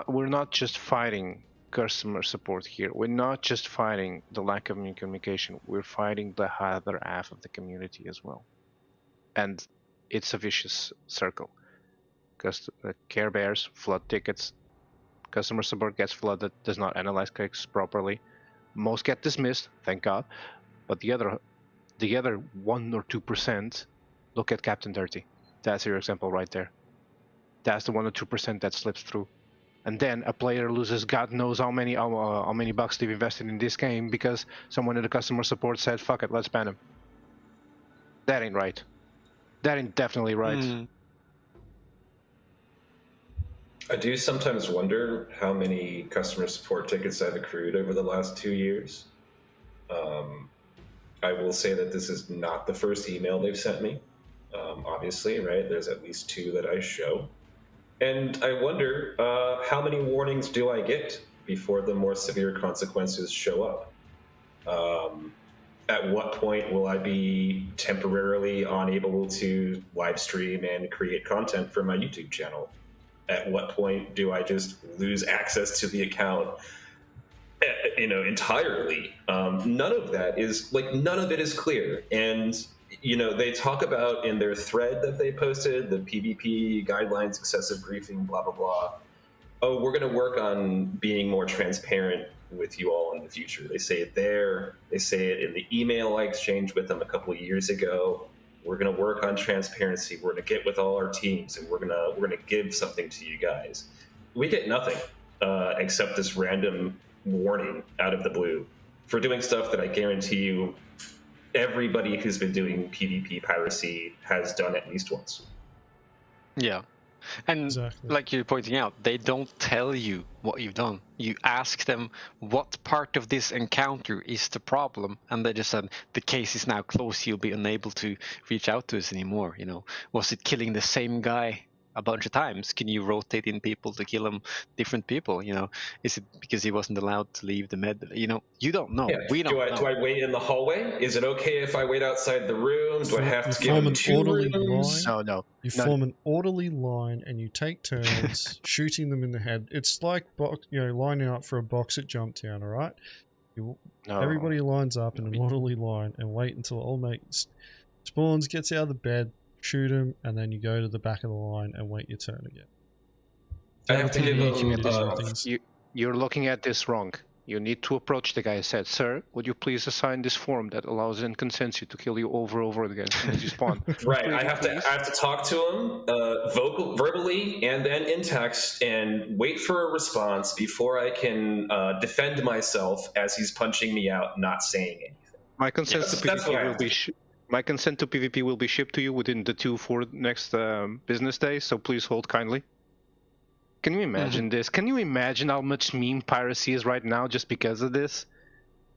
we're not just fighting customer support here. We're not just fighting the lack of communication. We're fighting the other half of the community as well, and it's a vicious circle. Care Bears flood tickets, customer support gets flooded, does not analyze clicks properly. Most get dismissed, thank God, but the other 1 or 2%, look at Captain Dirty. That's your example right there. That's the 1 or 2% that slips through, and then a player loses God knows how many bucks they've invested in this game because someone in the customer support said, "Fuck it, let's ban him." That ain't right. That ain't definitely right. I do sometimes wonder how many customer support tickets I've accrued over the last 2 years. I will say that this is not the first email they've sent me. Obviously, right? There's at least 2 that I show. And I wonder how many warnings do I get before the more severe consequences show up? At what point will I be temporarily unable to live stream and create content for my YouTube channel? At what point do I just lose access to the account, entirely? None of it is clear. And, they talk about in their thread that they posted, the PvP guidelines, excessive griefing, blah, blah, blah. Oh, we're going to work on being more transparent with you all in the future. They say it there. They say it in the email I exchanged with them a couple of years ago. We're going to work on transparency. We're going to get with all our teams, and we're going to give something to you guys. We get nothing except this random warning out of the blue for doing stuff that I guarantee you everybody who's been doing PvP piracy has done at least once. Yeah. And like you're pointing out, they don't tell you what you've done. You ask them what part of this encounter is the problem, and they just said the case is now closed. You'll be unable to reach out to us anymore. Was it killing the same guy a bunch of times? Can you rotate in people to kill him, different people? Is it because he wasn't allowed to leave the med? You don't know. Yeah. We don't know. Do I wait in the hallway? Is it okay if I wait outside the room? Do I have to give an 2 orderly rooms? line? No. You form an orderly line and you take turns shooting them in the head. It's like lining up for a box at Jump Town, all right? Everybody lines up in an orderly line and wait until old mate spawns, gets out of the bed, shoot him, and then you go to the back of the line and wait your turn again. I have to give them, You're looking at this wrong. You need to approach the guy and say, "Sir, would you please assign this form that allows and consents you to kill you over and over again as you spawn?" Right. I have to talk to him verbally and then in text and wait for a response before I can defend myself as he's punching me out, not saying anything. My consent to PvP will be My consent to PvP will be shipped to you within the 4 next business days, so please hold kindly. Can you imagine this? Can you imagine how much meme piracy is right now just because of this?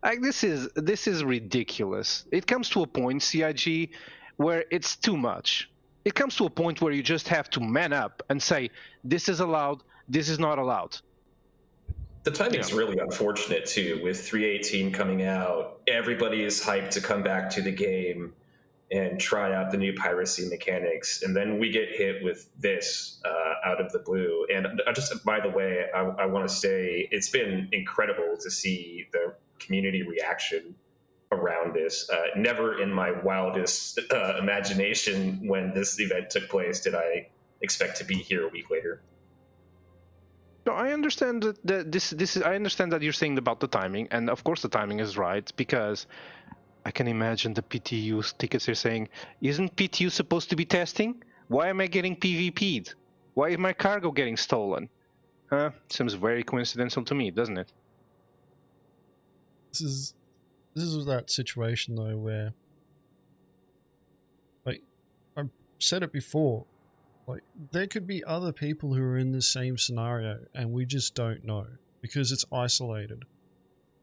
Like, this is ridiculous. It comes to a point, CIG, where it's too much. It comes to a point where you just have to man up and say, this is allowed, this is not allowed. The timing's really unfortunate too, with 3.18 coming out. Everybody is hyped to come back to the game and try out the new piracy mechanics, and then we get hit with this out of the blue. And just by the way, I want to say it's been incredible to see the community reaction around this. Never in my wildest imagination when this event took place did I expect to be here a week later. No, I understand that this is. I understand that you're saying about the timing, and of course the timing is right, because I can imagine the PTU tickets are saying, "Isn't PTU supposed to be testing? Why am I getting PvP'd? Why is my cargo getting stolen?" Seems very coincidental to me, doesn't it? This is that situation though where, like, I've said it before, like, there could be other people who are in the same scenario and we just don't know because it's isolated.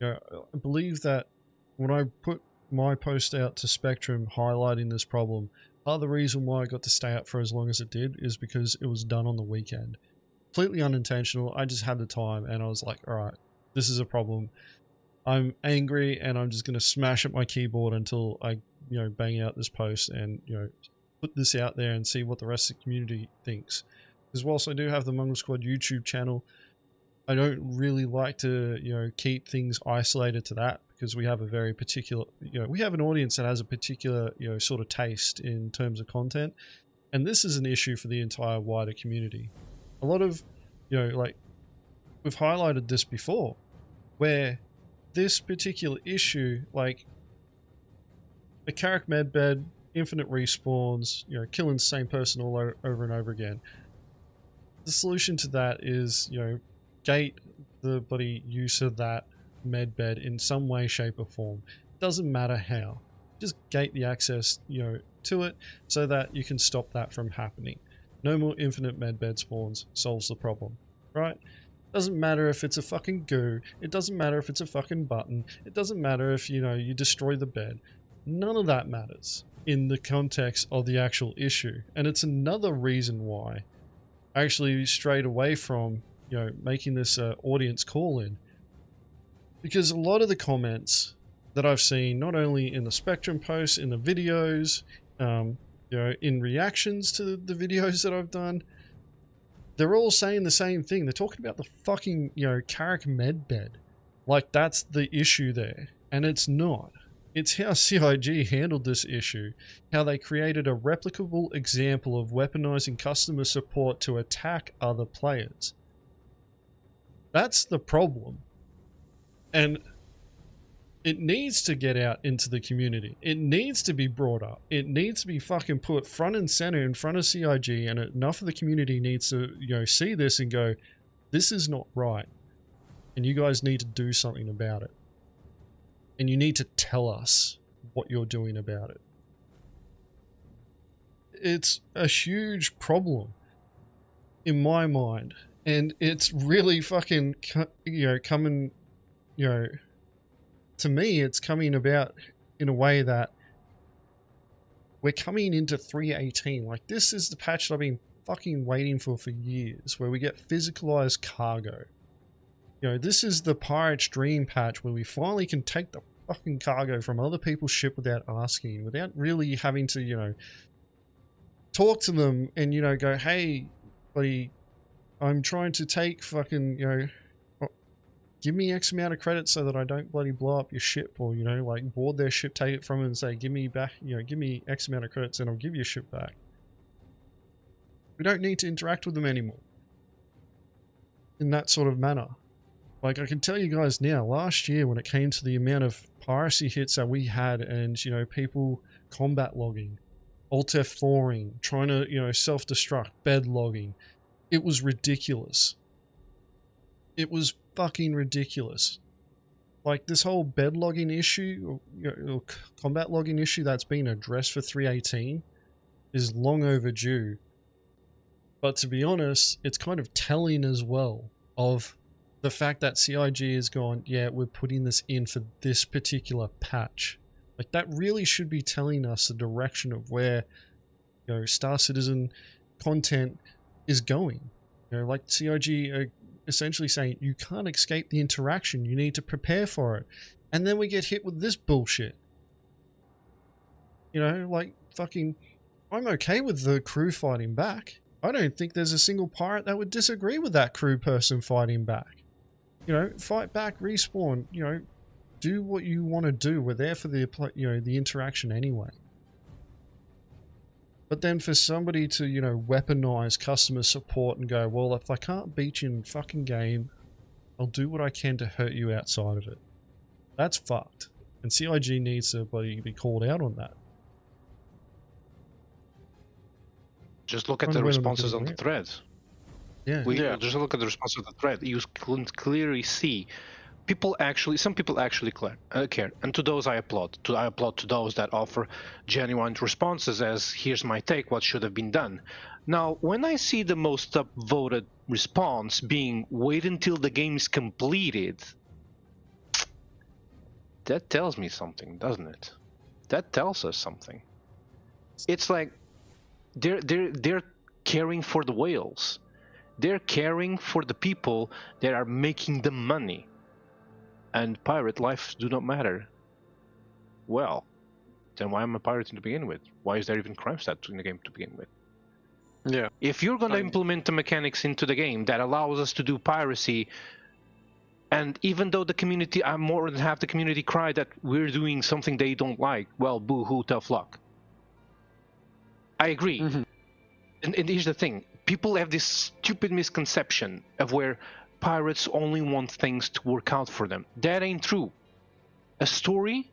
You know, I believe that when I put my post out to Spectrum highlighting this problem, part of the reason why I got to stay up for as long as it did is because it was done on the weekend. Completely unintentional. I just had the time and I was like, alright, this is a problem. I'm angry and I'm just going to smash at my keyboard until I, bang out this post and, put this out there and see what the rest of the community thinks. Because whilst I do have the Mongrel Squad YouTube channel, I don't really like to, keep things isolated to that, because we have a very particular, we have an audience that has a particular, sort of taste in terms of content. And this is an issue for the entire wider community. A lot of, like, we've highlighted this before, where this particular issue, like a Carrack medbed, infinite respawns, killing the same person all over and over again. The solution to that is, gate the bloody use of that medbed in some way, shape or form. Doesn't matter how. Just gate the access, to it so that you can stop that from happening. No more infinite medbed spawns solves the problem, right? Doesn't matter if it's a fucking goo. It doesn't matter if it's a fucking button. It doesn't matter if, you destroy the bed. None of that matters in the context of the actual issue. And it's another reason why I actually strayed away from, making this audience call in. Because a lot of the comments that I've seen, not only in the Spectrum posts, in the videos, in reactions to the videos that I've done, they're all saying the same thing. They're talking about the fucking, Carrack medbed. Like, that's the issue there. And it's not. It's how CIG handled this issue. How they created a replicable example of weaponizing customer support to attack other players. That's the problem. And it needs to get out into the community. It needs to be brought up. It needs to be fucking put front and center in front of CIG, and enough of the community needs to, see this and go, this is not right. And you guys need to do something about it. And you need to tell us what you're doing about it. It's a huge problem in my mind. And it's really fucking, coming, to me, it's coming about in a way that we're coming into 3.18. Like, this is the patch that I've been fucking waiting for years, where we get physicalized cargo. This is the Pirate's Dream patch where we finally can take the fucking cargo from other people's ship without asking, without really having to, talk to them and, go, hey, buddy, I'm trying to take fucking, give me X amount of credits so that I don't bloody blow up your ship, or, like, board their ship, take it from them and say, give me back, give me X amount of credits and I'll give your ship back. We don't need to interact with them anymore in that sort of manner. Like, I can tell you guys now, last year when it came to the amount of piracy hits that we had and, people combat logging, Alt F4ing, trying to, self-destruct, bed logging, it was ridiculous. It was fucking ridiculous. Like this whole bed logging issue, or combat logging issue that's been addressed for 3.18 is long overdue. But to be honest, it's kind of telling as well of the fact that CIG has gone, yeah, we're putting this in for this particular patch. Like that really should be telling us the direction of where, you know, Star Citizen content is going. You know, like CIG are essentially saying you can't escape the interaction, you need to prepare for it. And then we get hit with this bullshit. You know, like fucking, I'm okay with the crew fighting back. I don't think there's a single pirate that would disagree with that crew person fighting back. You know, fight back, respawn, you know, do what you want to do. We're there for the, you know, the interaction anyway. But then for somebody to, you know, weaponize customer support and go, well, if I can't beat you in fucking game, I'll do what I can to hurt you outside of it. That's fucked. And CIG needs to be called out on that. Just look at the responses on the thread. Yeah. Just look at the response of the thread. You can clearly see some people actually care. And to those I applaud. I applaud to those that offer genuine responses as, here's my take, what should have been done. Now, when I see the most upvoted response being, wait until the game is completed, that tells me something, doesn't it? That tells us something. It's like, they're caring for the whales. They're caring for the people that are making the money. And pirate lives do not matter. Well, then why am I pirating to begin with? Why is there even crime stats in the game to begin with? Yeah. If you're going to implement the mechanics into the game that allows us to do piracy, and even though the community, more than half the community cry that we're doing something they don't like, well, boo-hoo, tough luck. I agree. Mm-hmm. And here's the thing. People have this stupid misconception of where pirates only want things to work out for them. That ain't true. A story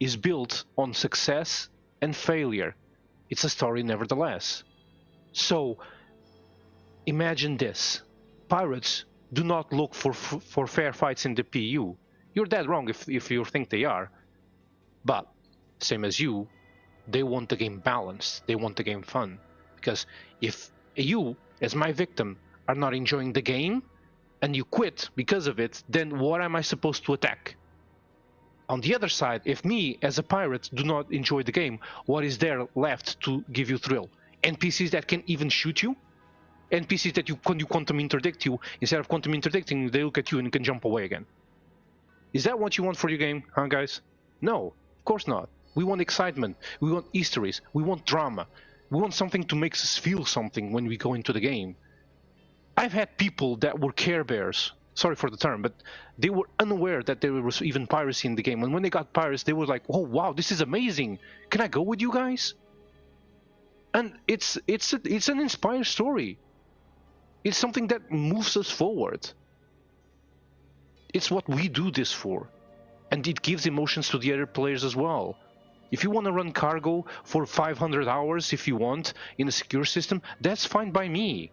is built on success and failure. It's a story nevertheless. So, imagine this. Pirates do not look for fair fights in the PU. You're dead wrong if you think they are. But, same as you, they want the game balanced. They want the game fun. Because if you, as my victim, are not enjoying the game, and you quit because of it, then what am I supposed to attack? On the other side, if me, as a pirate, do not enjoy the game, what is there left to give you thrill? NPCs that can even shoot you? NPCs that you quantum interdict you, instead of quantum interdicting, they look at you and you can jump away again. Is that what you want for your game, huh guys? No, of course not. We want excitement, we want Easter eggs, we want drama. We want something to make us feel something when we go into the game. I've had people that were Care Bears, sorry for the term, but they were unaware that there was even piracy in the game. And when they got pirates, they were like, oh wow, this is amazing. Can I go with you guys? And it's an inspired story. It's something that moves us forward. It's what we do this for. And it gives emotions to the other players as well. If you want to run cargo for 500 hours, if you want, in a secure system, that's fine by me.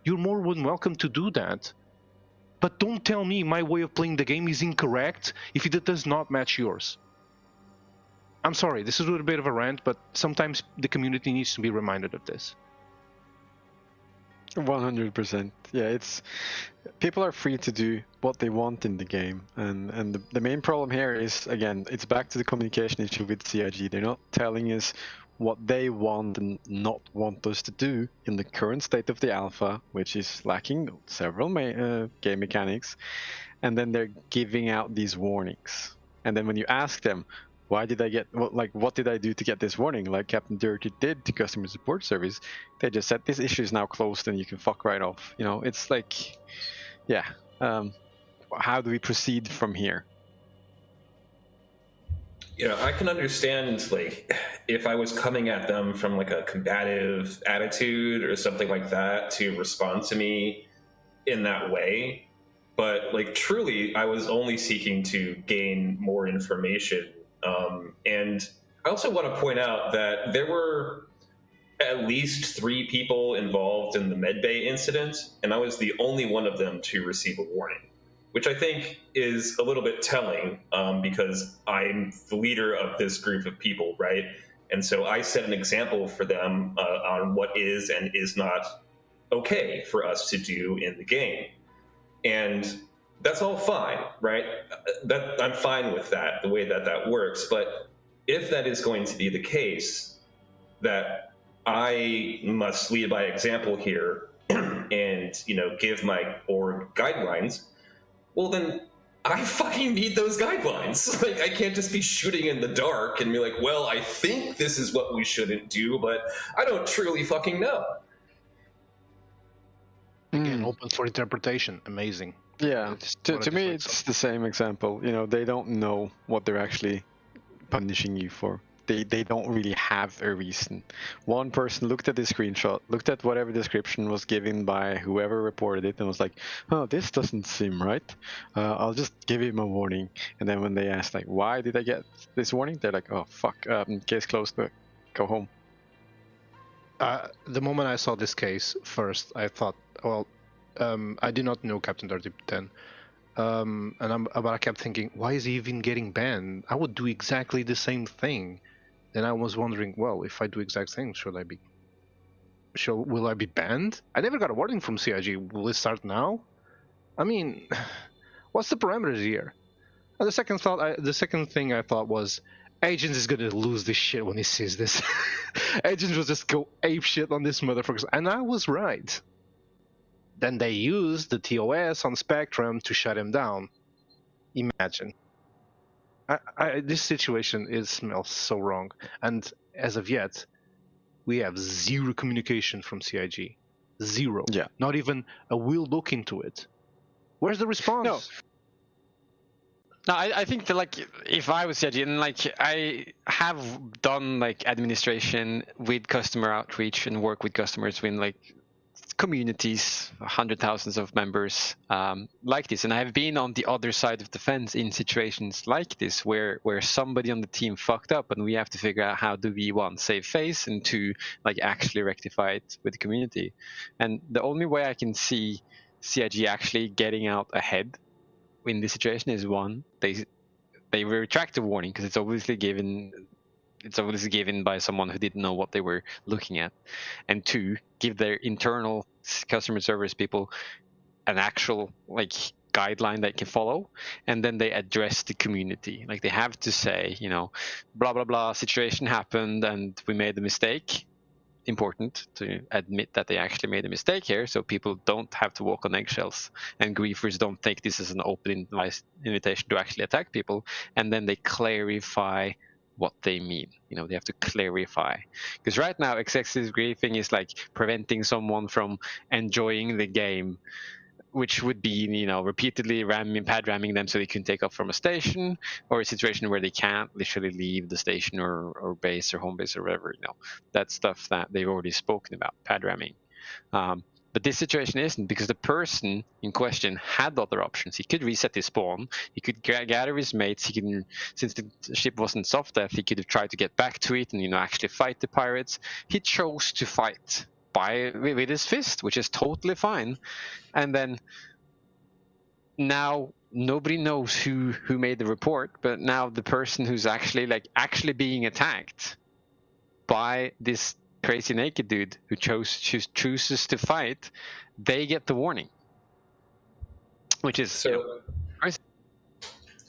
You're more than welcome to do that. But don't tell me my way of playing the game is incorrect if it does not match yours. I'm sorry, this is a little bit of a rant, but sometimes the community needs to be reminded of this. 100%. Yeah, it's people are free to do what they want in the game, and the main problem here is, again, it's back to the communication issue with CIG. They're not telling us what they want and not want us to do in the current state of the alpha, which is lacking several game mechanics, and then they're giving out these warnings. And then when you ask them, why did I get, what did I do to get this warning, like Cpt Dirty did to customer support service, they just said this issue is now closed and you can fuck right off. You know, it's like, yeah, how do we proceed from here? You know, I can understand, like, if I was coming at them from like a combative attitude or something like that to respond to me in that way. But like, truly, I was only seeking to gain more information. And I also want to point out that there were at least 3 people involved in the medbay incident, and I was the only one of them to receive a warning. which I think is a little bit telling because I'm the leader of this group of people, right? And so I set an example for them on what is and is not okay for us to do in the game. And that's all fine, right? I'm fine with that, the way that works. But if that is going to be the case, that I must lead by example here and, give my org guidelines, well, then I fucking need those guidelines. Like, I can't just be shooting in the dark and be like, well, I think this is what we shouldn't do, but I don't truly fucking know. Again, open for interpretation. Amazing. Yeah, to me, it's the same example. They don't know what they're actually punishing you for. They don't really have a reason. One person looked at the screenshot, looked at whatever description was given by whoever reported it, and was like, "Oh, this doesn't seem right. I'll just give him a warning." And then when they asked, like, "Why did I get this warning?" They're like, "Oh, fuck, case closed. Go home." The moment I saw this case first, I thought, well, I did not know Captain Dirty then. But I kept thinking, why is he even getting banned? I would do exactly the same thing. Then I was wondering, well, if I do exact thing, will I be banned? I never got a warning from CIG. Will it start now? I mean, what's the parameters here? And the second thing I thought was, Agens is gonna lose this shit when he sees this. Agens will just go ape shit on this motherfucker, and I was right. Then they used the TOS on Spectrum to shut him down. Imagine. This situation smells so wrong. And as of yet, we have zero communication from CIG. Zero. Yeah. Not even a will look into it. Where's the response? No, I think that, if I was CIG, and I have done administration with customer outreach and work with customers with communities, hundreds of thousands of members like this, and I have been on the other side of the fence in situations like this where somebody on the team fucked up, and we have to figure out how do we, one, save face, and two, actually rectify it with the community. And the only way I can see CIG actually getting out ahead in this situation is, one, they retract the warning because it's obviously given by someone who didn't know what they were looking at, and two, give their internal customer service people an actual guideline they can follow, and then they address the community. They have to say, blah blah blah, situation happened and we made a mistake. Important to admit that they actually made a mistake here, so people don't have to walk on eggshells, and griefers don't think this is an open invitation to actually attack people, and then they clarify what they mean. They have to clarify, because right now excessive griefing is preventing someone from enjoying the game, which would be repeatedly pad ramming them so they can take off from a station, or a situation where they can't literally leave the station or base or home base or whatever. That's stuff that they've already spoken about, pad ramming. But this situation isn't, because the person in question had other options. He could reset his spawn. He could gather his mates. He can, since the ship wasn't soft death, he could have tried to get back to it and actually fight the pirates. He chose to fight with his fist, which is totally fine. And then now nobody knows who made the report, but now the person who's actually being attacked by this crazy naked dude who chooses to fight, they get the warning, which is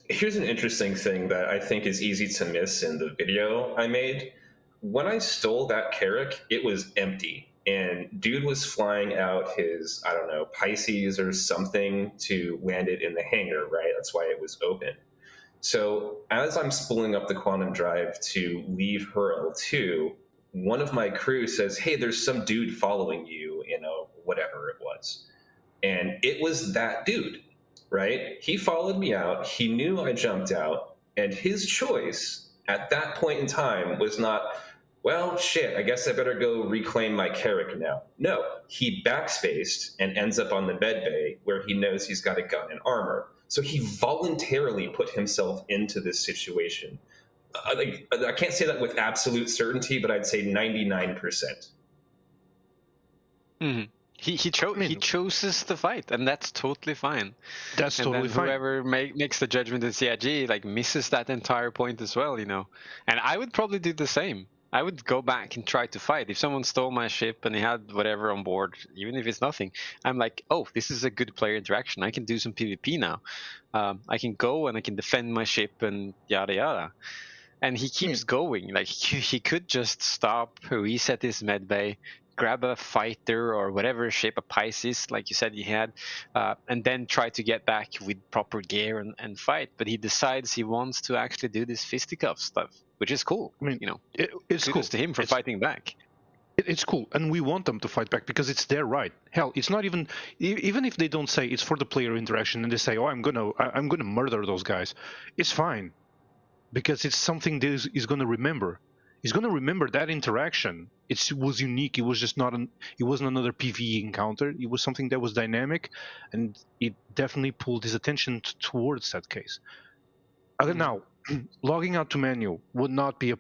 Here's an interesting thing that I think is easy to miss in the video I made. When I stole that Carrack, it was empty, and dude was flying out his, I don't know, Pisces or something to land it in the hangar, right? That's why it was open. So as I'm spooling up the quantum drive to leave her L2, one of my crew says, hey, there's some dude following you, whatever it was. And it was that dude, right? He followed me out. He knew I jumped out. And his choice at that point in time was not, well, shit, I guess I better go reclaim my Carrack now. No, he backspaced and ends up on the med bay where he knows he's got a gun and armor. So he voluntarily put himself into this situation. I can't say that with absolute certainty, but I'd say 99%. Mm-hmm. He chooses the fight, and that's totally fine. That's and totally then fine. whoever makes the judgment in CIG like misses that entire point as well, you know. And I would probably do the same. I would go back and try to fight. If someone stole my ship and he had whatever on board, even if it's nothing, I'm like, oh, this is a good player interaction. I can do some PvP now. I can go and I can defend my ship and yada yada. And he keeps going. Like he could just stop, reset his medbay, grab a fighter or whatever ship, a Pisces, like you said he had, and then try to get back with proper gear and fight. But he decides he wants to actually do this fisticuff stuff, which is cool. I mean, you know, it's kudos cool to him for fighting back. It's cool, and we want them to fight back because it's their right. Hell, it's not even if they don't say it's for the player interaction and they say, "Oh, I'm gonna murder those guys," it's fine, because it's something that he's gonna remember. He's gonna remember that interaction. It was unique. It was just not it wasn't another PvE encounter. It was something that was dynamic, and it definitely pulled his attention towards that case. Now, logging out to menu would not be a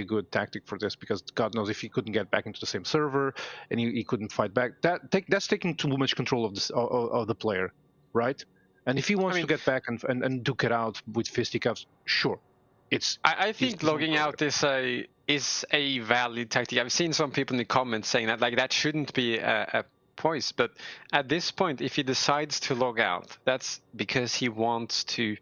good tactic for this, because God knows if he couldn't get back into the same server and he couldn't fight back, that's taking too much control of the player, right? And if he wants to get back and duke it out with fisticuffs, sure. I think logging out is a valid tactic. I've seen some people in the comments saying that that shouldn't be a choice, but at this point, if he decides to log out, that's because he wants to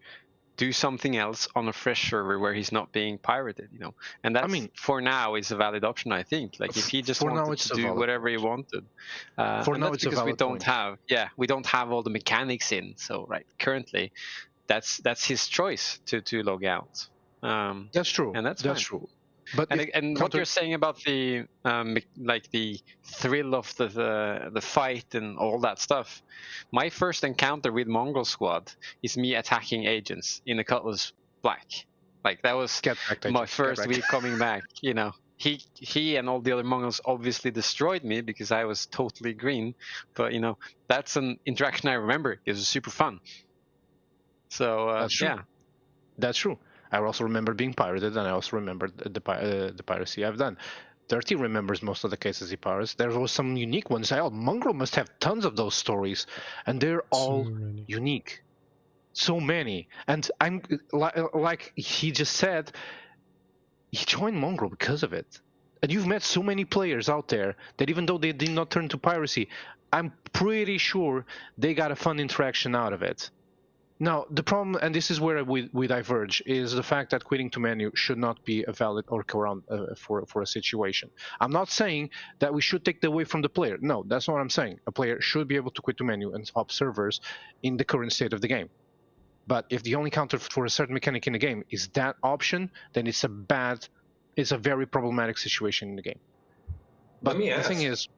do something else on a fresh server where he's not being pirated, you know. And that's, for now, is a valid option, I think. Like if he just wanted to do whatever he wanted. For now, it's because we don't have all the mechanics in. So currently, that's his choice to log out. That's true, and that's true. But what you're saying about the the thrill of the fight and all that stuff, my first encounter with Mongrel Squad is me attacking Agens in a Cutlass Black. Like that was my first week coming back. You know, he and all the other Mongrels obviously destroyed me because I was totally green. But you know, that's an interaction I remember. It was super fun. So that's true. Yeah, that's true. I also remember being pirated, and I also remember the piracy I've done. Dirty remembers most of the cases he pirates. There was some unique ones. Mongrel must have tons of those stories, and they're all unique. So many. And I'm like he just said, he joined Mongrel because of it. And you've met so many players out there that even though they did not turn to piracy, I'm pretty sure they got a fun interaction out of it. Now, the problem, and this is where we diverge, is the fact that quitting to menu should not be a valid workaround for a situation. I'm not saying that we should take that away from the player. No, that's not what I'm saying. A player should be able to quit to menu and swap servers in the current state of the game. But if the only counter for a certain mechanic in the game is that option, then it's a very problematic situation in the game. But the thing is,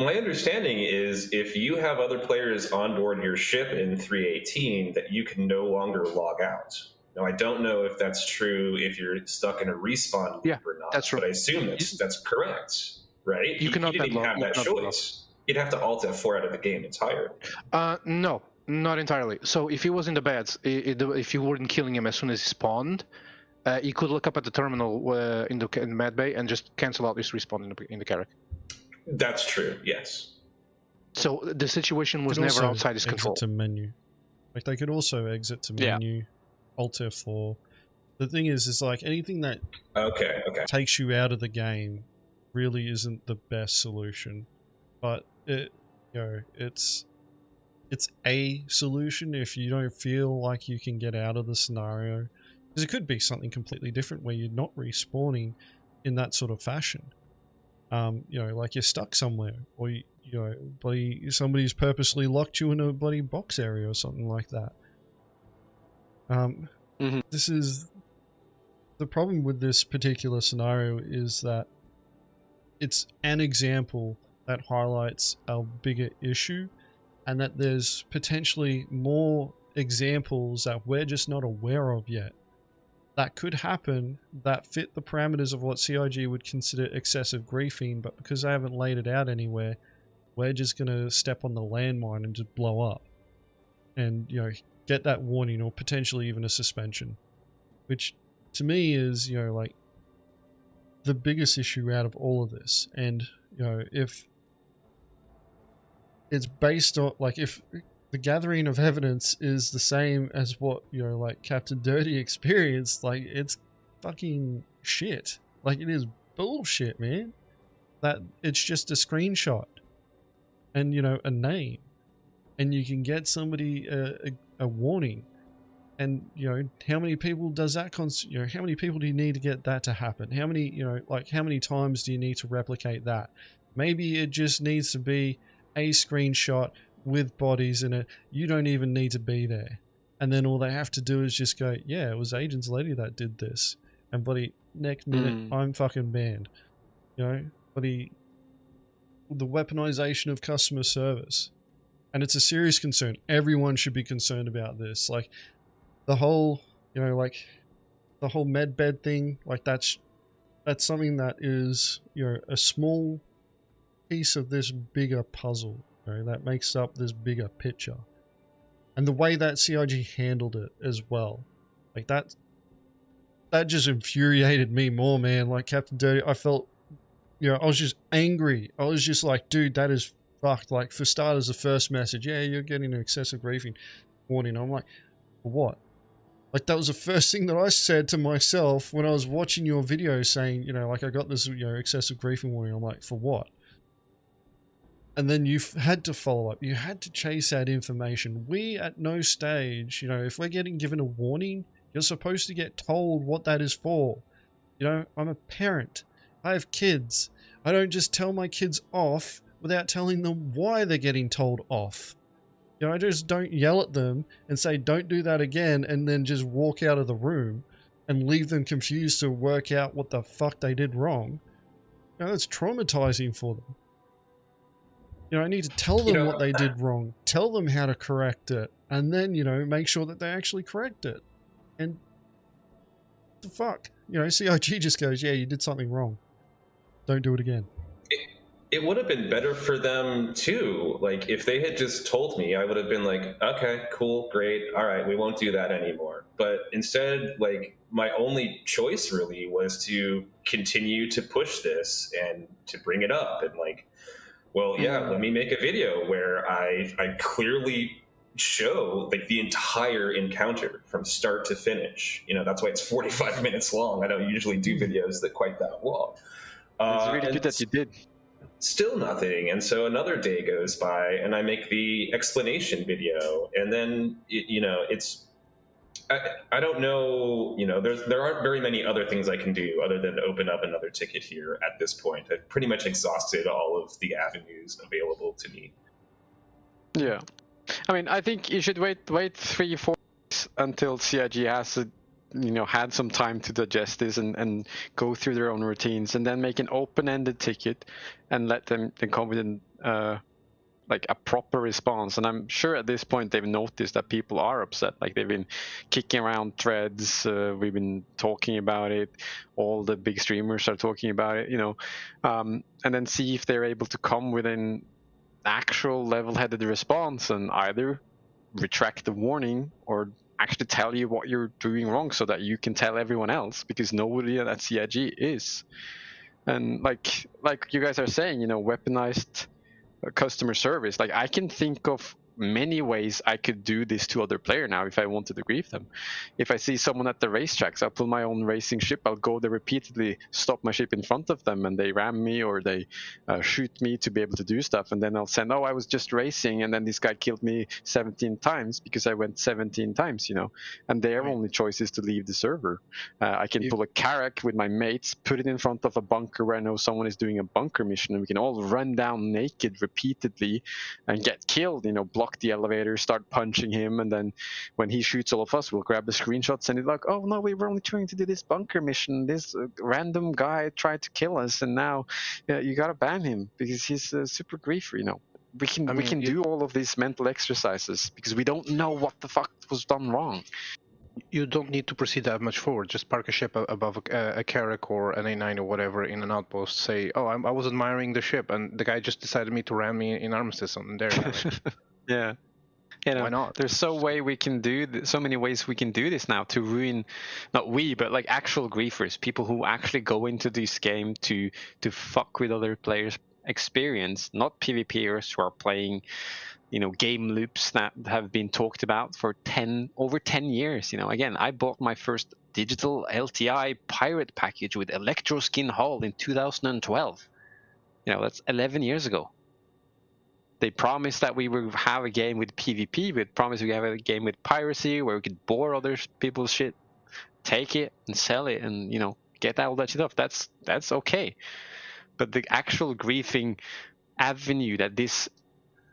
my understanding is if you have other players on board your ship in 3.18, that you can no longer log out. Now, I don't know if that's true if you're stuck in a respawn loop or not, that's true. But I assume that's correct, right? You cannot even have that choice. You'd have to alt F4 out of the game entirely. No, not entirely. So if he was in the beds, if you weren't killing him as soon as he spawned, you could look up at the terminal in the medbay and just cancel out his respawn in the Carrack. That's true, yes. So the situation was never outside his control. To menu. Like they could also exit to menu, Alt F4. The thing is like anything that takes you out of the game really isn't the best solution. But it's a solution if you don't feel like you can get out of the scenario. Because it could be something completely different where you're not respawning in that sort of fashion. Like you're stuck somewhere, or somebody's purposely locked you in a bloody box area or something like that. This is the problem with this particular scenario, is that it's an example that highlights a bigger issue, and that there's potentially more examples that we're just not aware of yet that could happen that fit the parameters of what CIG would consider excessive griefing, but because they haven't laid it out anywhere, we're just going to step on the landmine and just blow up and get that warning or potentially even a suspension, which to me is the biggest issue out of all of this. And, you know, if it's based on, like, if the gathering of evidence is the same as what, you know, like Cpt Dirty experienced, like, it's fucking shit. Like, it is bullshit, man. That it's just a screenshot and, you know, a name, and you can get somebody a warning. And, you know, how many people does that you know, how many people do you need to get that to happen? How many, you know, like, how many times do you need to replicate that? Maybe it just needs to be a screenshot with bodies in it. You don't even need to be there. And then all they have to do is just go, yeah, it was Agens Lady that did this. And bloody next minute, I'm fucking banned. You know, bloody the weaponization of customer service. And it's a serious concern. Everyone should be concerned about this. Like, the whole, you know, like, the whole med bed thing, like, that's something that is, you know, a small piece of this bigger puzzle, you know, that makes up this bigger picture. And the way that CIG handled it as well, like, that just infuriated me more, man. Like, Cpt Dirty, I felt, you know, I was just angry. I was just like, dude, that is fucked. Like, for starters, the first message, yeah, you're getting an excessive griefing warning. I'm like, for what? Like, that was the first thing that I said to myself when I was watching your video, saying, you know, like, I got this, you know, excessive griefing warning. I'm like, for what? And then you had to follow up. You had to chase that information. We, at no stage, you know, if we're getting given a warning, you're supposed to get told what that is for. You know, I'm a parent. I have kids. I don't just tell my kids off without telling them why they're getting told off. You know, I just don't yell at them and say, don't do that again, and then just walk out of the room and leave them confused to work out what the fuck they did wrong. You know, that's traumatizing for them. You know, I need to tell them what they did wrong, tell them how to correct it, and then, you know, make sure that they actually correct it. And the fuck? You know, CIG just goes, yeah, you did something wrong. Don't do it again. It would have been better for them too. Like, if they had just told me, I would have been like, okay, cool, great, all right, we won't do that anymore. But instead, like, my only choice really was to continue to push this and to bring it up. And like, well, yeah, let me make a video where I clearly show, like, the entire encounter from start to finish. You know, that's why it's 45 minutes long. I don't usually do videos that quite that long. It's really good that you did. Still nothing. And so another day goes by and I make the explanation video, and then you know, it's I don't know, you know, there aren't very many other things I can do other than open up another ticket here at this point. I've pretty much exhausted all of the avenues available to me. Yeah, I mean, I think you should wait 3-4 days until CIG has you know, had some time to digest this and go through their own routines, and then make an open-ended ticket and let them come with like a proper response. And I'm sure at this point they've noticed that people are upset. Like, they've been kicking around threads, we've been talking about it, all the big streamers are talking about it, you know, and then see if they're able to come with an actual level-headed response and either retract the warning or actually tell you what you're doing wrong so that you can tell everyone else, because nobody at CIG is. And like you guys are saying, you know, weaponized customer service. Like, I can think of many ways I could do this to other player now if I wanted to grief them. If I see someone at the racetracks, I'll pull my own racing ship, I'll go there repeatedly, stop my ship in front of them, and they ram me or they shoot me to be able to do stuff, and then I'll send, oh, I was just racing and then this guy killed me 17 times because I went 17 times, you know, and their only choice is to leave the server. I can pull a Carrack with my mates, put it in front of a bunker where I know someone is doing a bunker mission, and we can all run down naked repeatedly and get killed, you know, block the elevator, start punching him, and then when he shoots all of us, we'll grab the screenshot, send it like, oh no, we were only trying to do this bunker mission, this random guy tried to kill us, and now you gotta ban him because he's super griefer, you know. We can do all of these mental exercises because we don't know what the fuck was done wrong. You don't need to proceed that much forward. Just park a ship above a Carrack or an A9 or whatever in an outpost. Say, oh, I was admiring the ship, and the guy just decided to ram me in armistice, and there you have it. Yeah. You know, Why not? there's so many ways we can do this now to ruin, not we, but like actual griefers, people who actually go into this game to fuck with other players' experience, not PvPers who are playing, you know, game loops that have been talked about for over 10 years. You know, again, I bought my first digital LTI pirate package with Electro Skin Hull in 2012. You know, that's 11 years ago. They promised that we would have a game with PvP. We promised we have a game with piracy where we could bore other people's shit, take it and sell it, and, you know, get all that shit off. That's okay. But the actual griefing avenue that this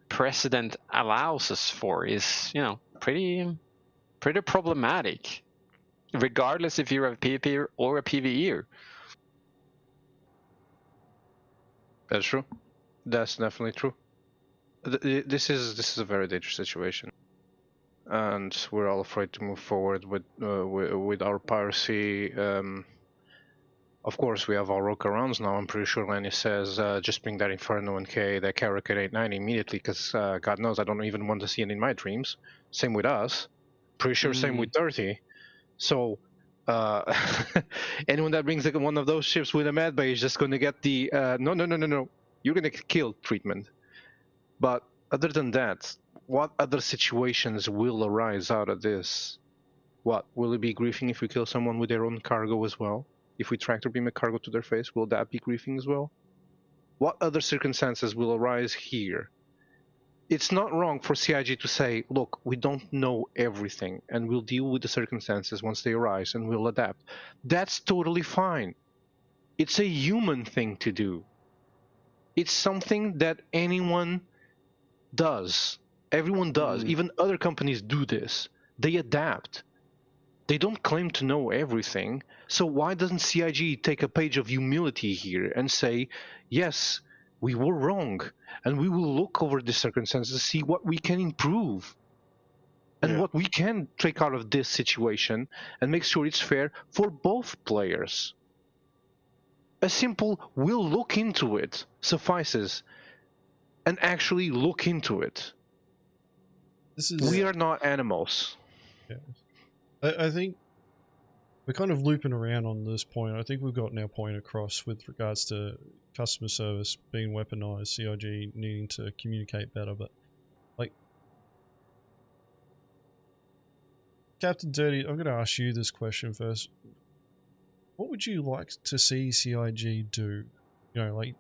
precedent allows us for is, you know, pretty problematic, regardless if you're a PvPer or a PvEer. That's true. That's definitely true. This is a very dangerous situation, and we're all afraid to move forward with our piracy. Of course, we have our workarounds now. I'm pretty sure Lenny says just bring that Inferno and K, that Carrack at 890 immediately, because God knows I don't even want to see it in my dreams. Same with us. Pretty sure same with Dirty. So anyone that brings like one of those ships with a medbay is just going to get the no, you're going to get killed treatment. But other than that, what other situations will arise out of this? What, will it be griefing if we kill someone with their own cargo as well? If we tractor beam a cargo to their face, will that be griefing as well? What other circumstances will arise here? It's not wrong for CIG to say, look, we don't know everything, and we'll deal with the circumstances once they arise, and we'll adapt. That's totally fine. It's a human thing to do. It's something that anyone does. Everyone does. Even other companies do this. They adapt. They don't claim to know everything. So why doesn't CIG take a page of humility here and say, yes, we were wrong, and we will look over the circumstances to see what we can improve and what we can take out of this situation and make sure it's fair for both players. A simple we'll look into it suffices, and actually look into it. We are not animals. Yeah. I think we're kind of looping around on this point. I think we've gotten our point across with regards to customer service being weaponized, CIG needing to communicate better, but like Captain Dirty, I'm going to ask you this question first. What would you like to see CIG do? You know, like,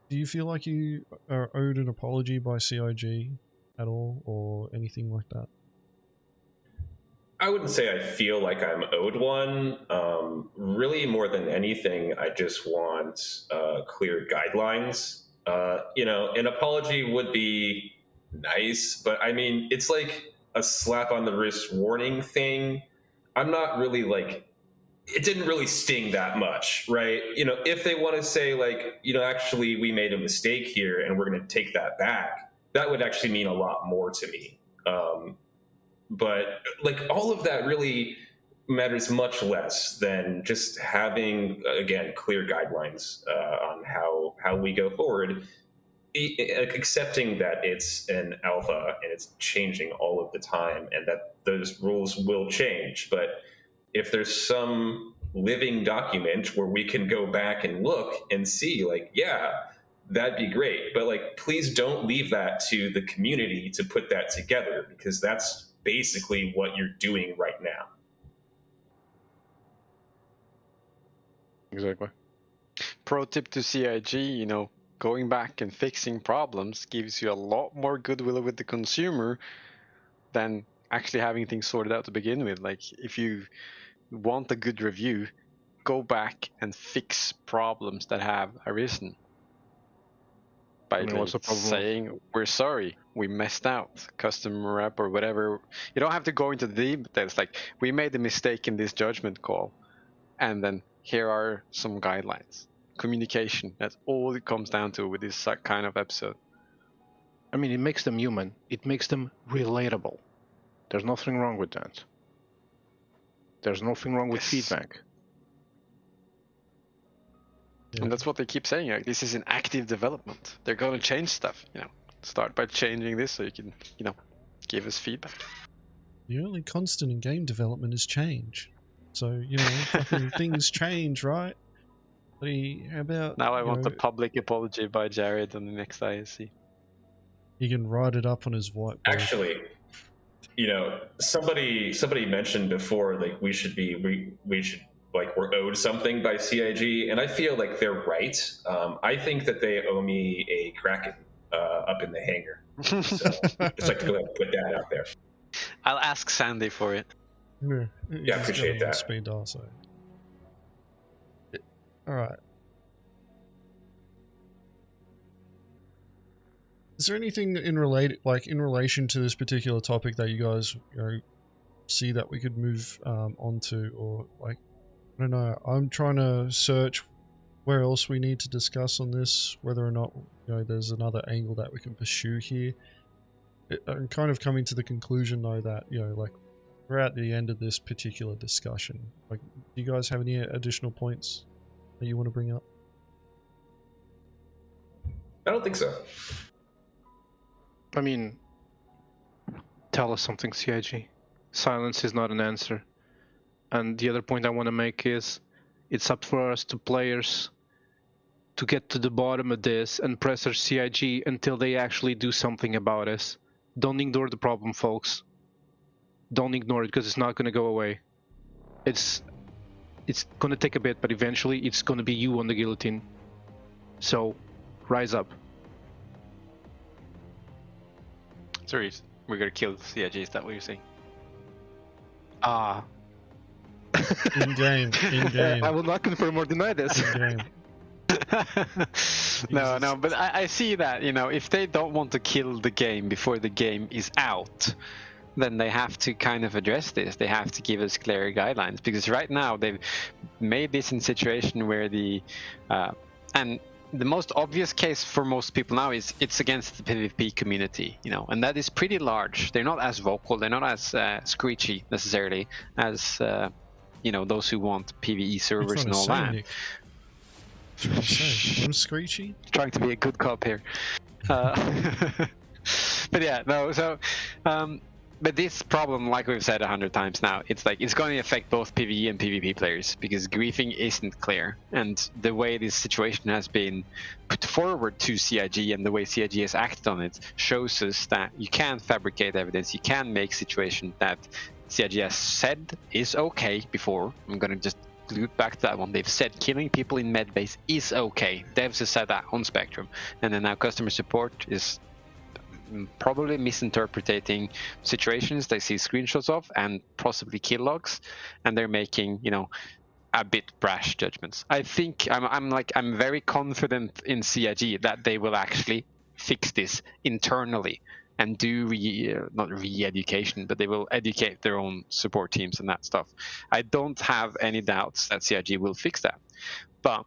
do you feel like you are owed an apology by CIG at all, or anything like that? I wouldn't say I feel like I'm owed one. Really, more than anything, I just want clear guidelines. You know, an apology would be nice, but I mean, it's like a slap on the wrist warning thing. I'm not really like, it didn't really sting that much, right? You know, if they want to say like, you know, actually we made a mistake here and we're going to take that back, that would actually mean a lot more to me. But like all of that really matters much less than just having, again, clear guidelines on how we go forward, accepting that it's an alpha and it's changing all of the time and that those rules will change. But if there's some living document where we can go back and look and see, like, yeah, that'd be great. But like, please don't leave that to the community to put that together, because that's basically what you're doing right now. Exactly. Pro tip to CIG, you know, going back and fixing problems gives you a lot more goodwill with the consumer than actually having things sorted out to begin with. Like, if you want a good review, go back and fix problems that have arisen. By saying, we're sorry, we messed out, customer rep or whatever. You don't have to go into the details, like, we made a mistake in this judgment call, and then here are some guidelines. Communication, that's all it comes down to with this kind of episode. I mean, it makes them human. It makes them relatable. There's nothing wrong with that. There's nothing wrong with feedback. Yeah. And that's what they keep saying, like, this is an active development. They're going to change stuff, you know. Start by changing this so you can, you know, give us feedback. The only constant in game development is change. So, you know, fucking things change, right? How about... Now I want a public apology by Jared on the next ISC. He can write it up on his whiteboard. Actually, you know, somebody mentioned before, like, we should like, we're owed something by CIG, and I feel like they're right. I think that they owe me a Kraken up in the hangar. So just like to go ahead and put that out there. I'll ask Sandy for it. Yeah, appreciate that. Speed dial, so. All right. Is there anything in relation to this particular topic that you guys see that we could move onto, or like, I don't know. I'm trying to search where else we need to discuss on this, whether or not there's another angle that we can pursue here. I'm kind of coming to the conclusion though that like we're at the end of this particular discussion. Like, do you guys have any additional points that you want to bring up? I don't think so. I mean, tell us something, CIG. Silence is not an answer. And the other point I want to make is, it's up for us to players to get to the bottom of this and pressure CIG until they actually do something about us. Don't ignore the problem, folks. Don't ignore it, because it's not going to go away. It's going to take a bit, but eventually it's going to be you on the guillotine. So, rise up. Sorry, we're going to kill CIG, is that what you're saying? Ah. In game. I will not confirm or deny this. In game. No, but I see that, if they don't want to kill the game before the game is out, then they have to kind of address this. They have to give us clear guidelines, because right now they've made this in a situation where and the most obvious case for most people now is it's against the PvP community, and that is pretty large. They're not as vocal, they're not as screechy necessarily as those who want PvE servers and all that. Nick. I'm screechy. Trying to be a good cop here. But yeah, no, so but this problem, like we've said 100 times now, it's like it's going to affect both PvE and PvP players, because griefing isn't clear, and the way this situation has been put forward to CIG and the way CIG has acted on it shows us that you can fabricate evidence, you can make situation that CIG has said is okay before. I'm going to just loop back to that one. They've said killing people in medbase is okay. Devs have said that on Spectrum, and then now customer support is probably misinterpreting situations they see screenshots of and possibly kill logs, and they're making a bit brash judgments. I think I'm very confident in CIG that they will actually fix this internally and do not re-education, but they will educate their own support teams and that stuff. I don't have any doubts that CIG will fix that. But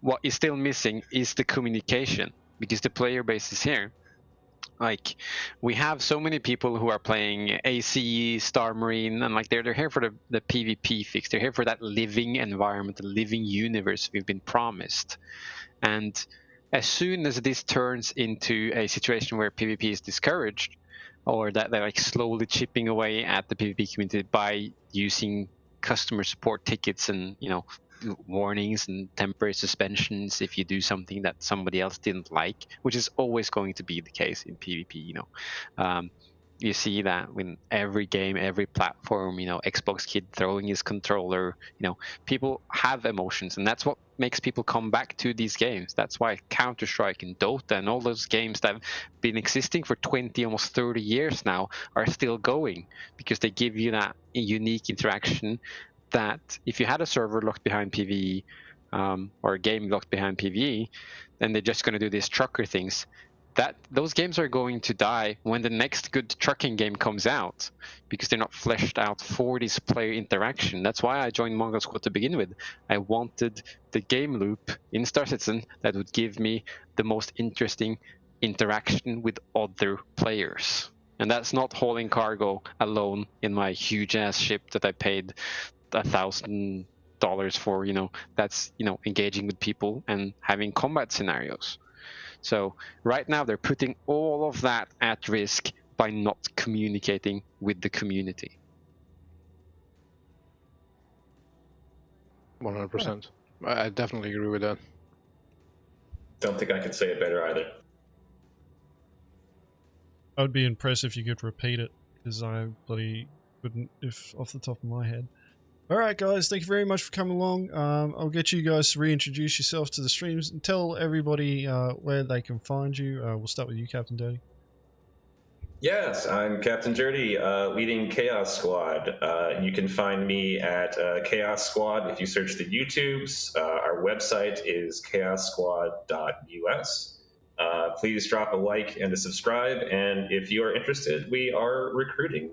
what is still missing is the communication, because the player base is here. Like, we have so many people who are playing AC, Star Marine, and like they're here for the PvP fix. They're here for that living environment, the living universe we've been promised. And as soon as this turns into a situation where PvP is discouraged, or that they're like slowly chipping away at the PvP community by using customer support tickets and warnings and temporary suspensions if you do something that somebody else didn't like, which is always going to be the case in PvP. You see that in every game, every platform, Xbox kid throwing his controller, people have emotions, and that's what makes people come back to these games. That's why Counter-Strike and Dota and all those games that have been existing for 20, almost 30 years now are still going, because they give you that unique interaction that if you had a server locked behind PvE or a game locked behind PvE, then they're just going to do these trucker things. Those games are going to die when the next good trucking game comes out, because they're not fleshed out for this player interaction. That's why I joined Mongrel Squad to begin with. I wanted the game loop in Star Citizen that would give me the most interesting interaction with other players. And that's not hauling cargo alone in my huge ass ship that I paid $1,000 for. That's engaging with people and having combat scenarios. So right now they're putting all of that at risk by not communicating with the community. 100%. I definitely agree with that. Don't think I could say it better either. I would be impressed if you could repeat it, because I bloody couldn't, if off the top of my head. Alright guys, thank you very much for coming along. I'll get you guys to reintroduce yourself to the streams and tell everybody where they can find you. We'll start with you, Captain Dirty. Yes, I'm Captain Dirty, leading Chaos Squad. You can find me at Chaos Squad if you search the YouTubes. Our website is chaossquad.us. Please drop a like and a subscribe, and if you are interested, we are recruiting.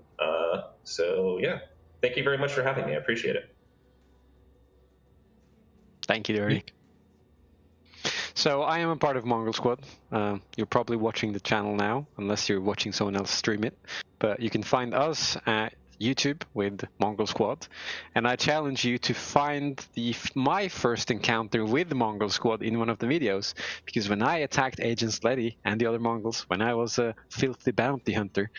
So yeah, thank you very much for having me. I appreciate it. Thank you, Dirty. So I am a part of Mongrel Squad. You're probably watching the channel now, unless you're watching someone else stream it. But you can find us at YouTube with Mongrel Squad, and I challenge you to find my first encounter with the Mongrel Squad in one of the videos, because when I attacked Agens Letty and the other Mongrels when I was a filthy bounty hunter,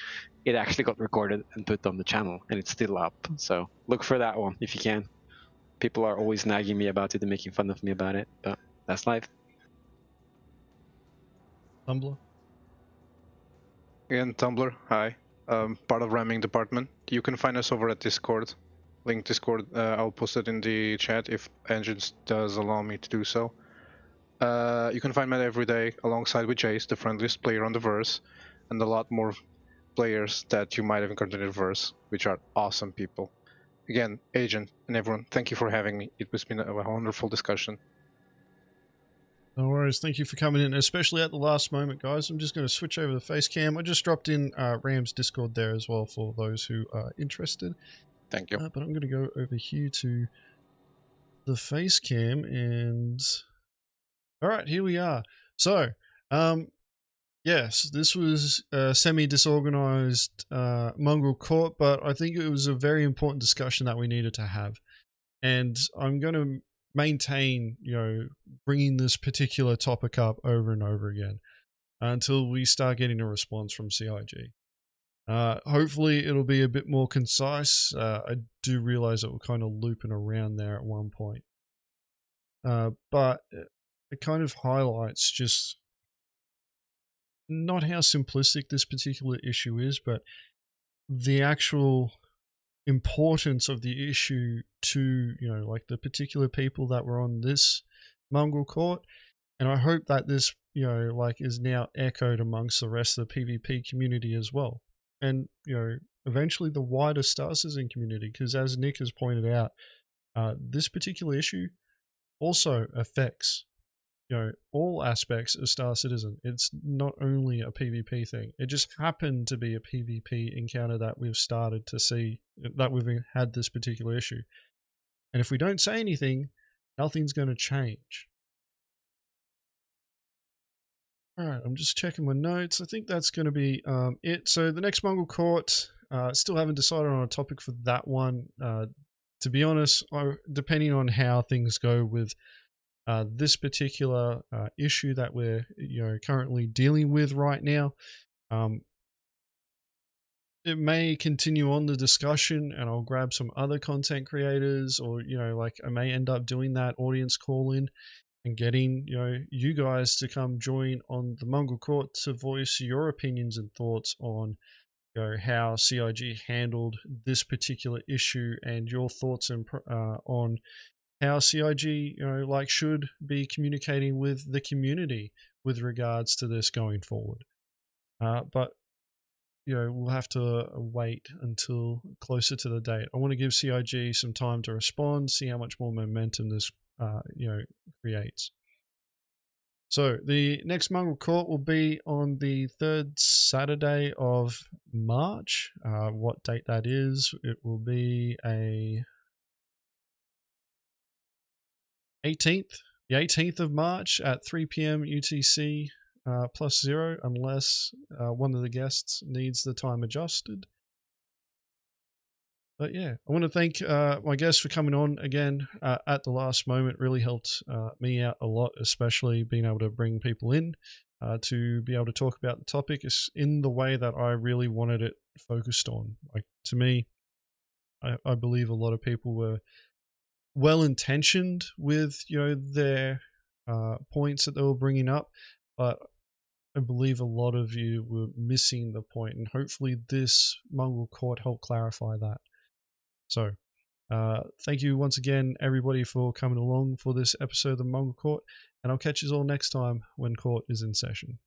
it actually got recorded and put on the channel, and it's still up. So look for that one if you can. People are always nagging me about it and making fun of me about it, but that's life. Tumblr. Again, Tumblr, hi. Part of ramming department. You can find us over at Discord. Link Discord, I'll post it in the chat if Agens does allow me to do so. You can find me every day alongside with Jace, the friendliest player on the verse, and a lot more players that you might have encountered in the verse, which are awesome people. Again, Agent and everyone, thank you for having me. It has been a wonderful discussion. No worries, thank you for coming in, especially at the last moment, guys. I'm just going to switch over the face cam. I just dropped in Ram's Discord there as well for those who are interested. Thank you. But I'm going to go over here to the face cam and... Alright, here we are. So, yes, this was a semi-disorganized Mongrel Court, but I think it was a very important discussion that we needed to have. And I'm going to maintain, bringing this particular topic up over and over again until we start getting a response from CIG. Hopefully it'll be a bit more concise. I do realize that we're kind of looping around there at one point. But it kind of highlights just not how simplistic this particular issue is, but the actual importance of the issue to, like the particular people that were on this Mongrel Court. And I hope that this, is now echoed amongst the rest of the PvP community as well. And, eventually the wider Star Citizen community, because as Nick has pointed out, this particular issue also affects, all aspects of Star Citizen. It's not only a PvP thing. It just happened to be a PvP encounter that we've started to see, that we've had this particular issue. And if we don't say anything, nothing's going to change. Alright, I'm just checking my notes. I think that's going to be it. So the next Mongrel Court, still haven't decided on a topic for that one. To be honest, depending on how things go with this particular issue that we're currently dealing with right now, it may continue on the discussion, and I'll grab some other content creators, or I may end up doing that audience call in and getting you guys to come join on the Mongrel Court to voice your opinions and thoughts on how CIG handled this particular issue, and your thoughts and on how CIG, should be communicating with the community with regards to this going forward. But, we'll have to wait until closer to the date. I want to give CIG some time to respond, see how much more momentum this, creates. So the next Mongrel Court will be on the 3rd Saturday of March. What date that is, it will be the 18th of March at 3 p.m. UTC +0, unless one of the guests needs the time adjusted. But yeah, I want to thank my guests for coming on again at the last moment. Really helped me out a lot, especially being able to bring people in. to be able to talk about the topic in the way that I really wanted it focused on. Like, to me, I believe a lot of people were well-intentioned with their points that they were bringing up, but I believe a lot of you were missing the point, and hopefully this Mongrel Court helped clarify that. So thank you once again, everybody, for coming along for this episode of the Mongrel Court, and I'll catch you all next time when court is in session.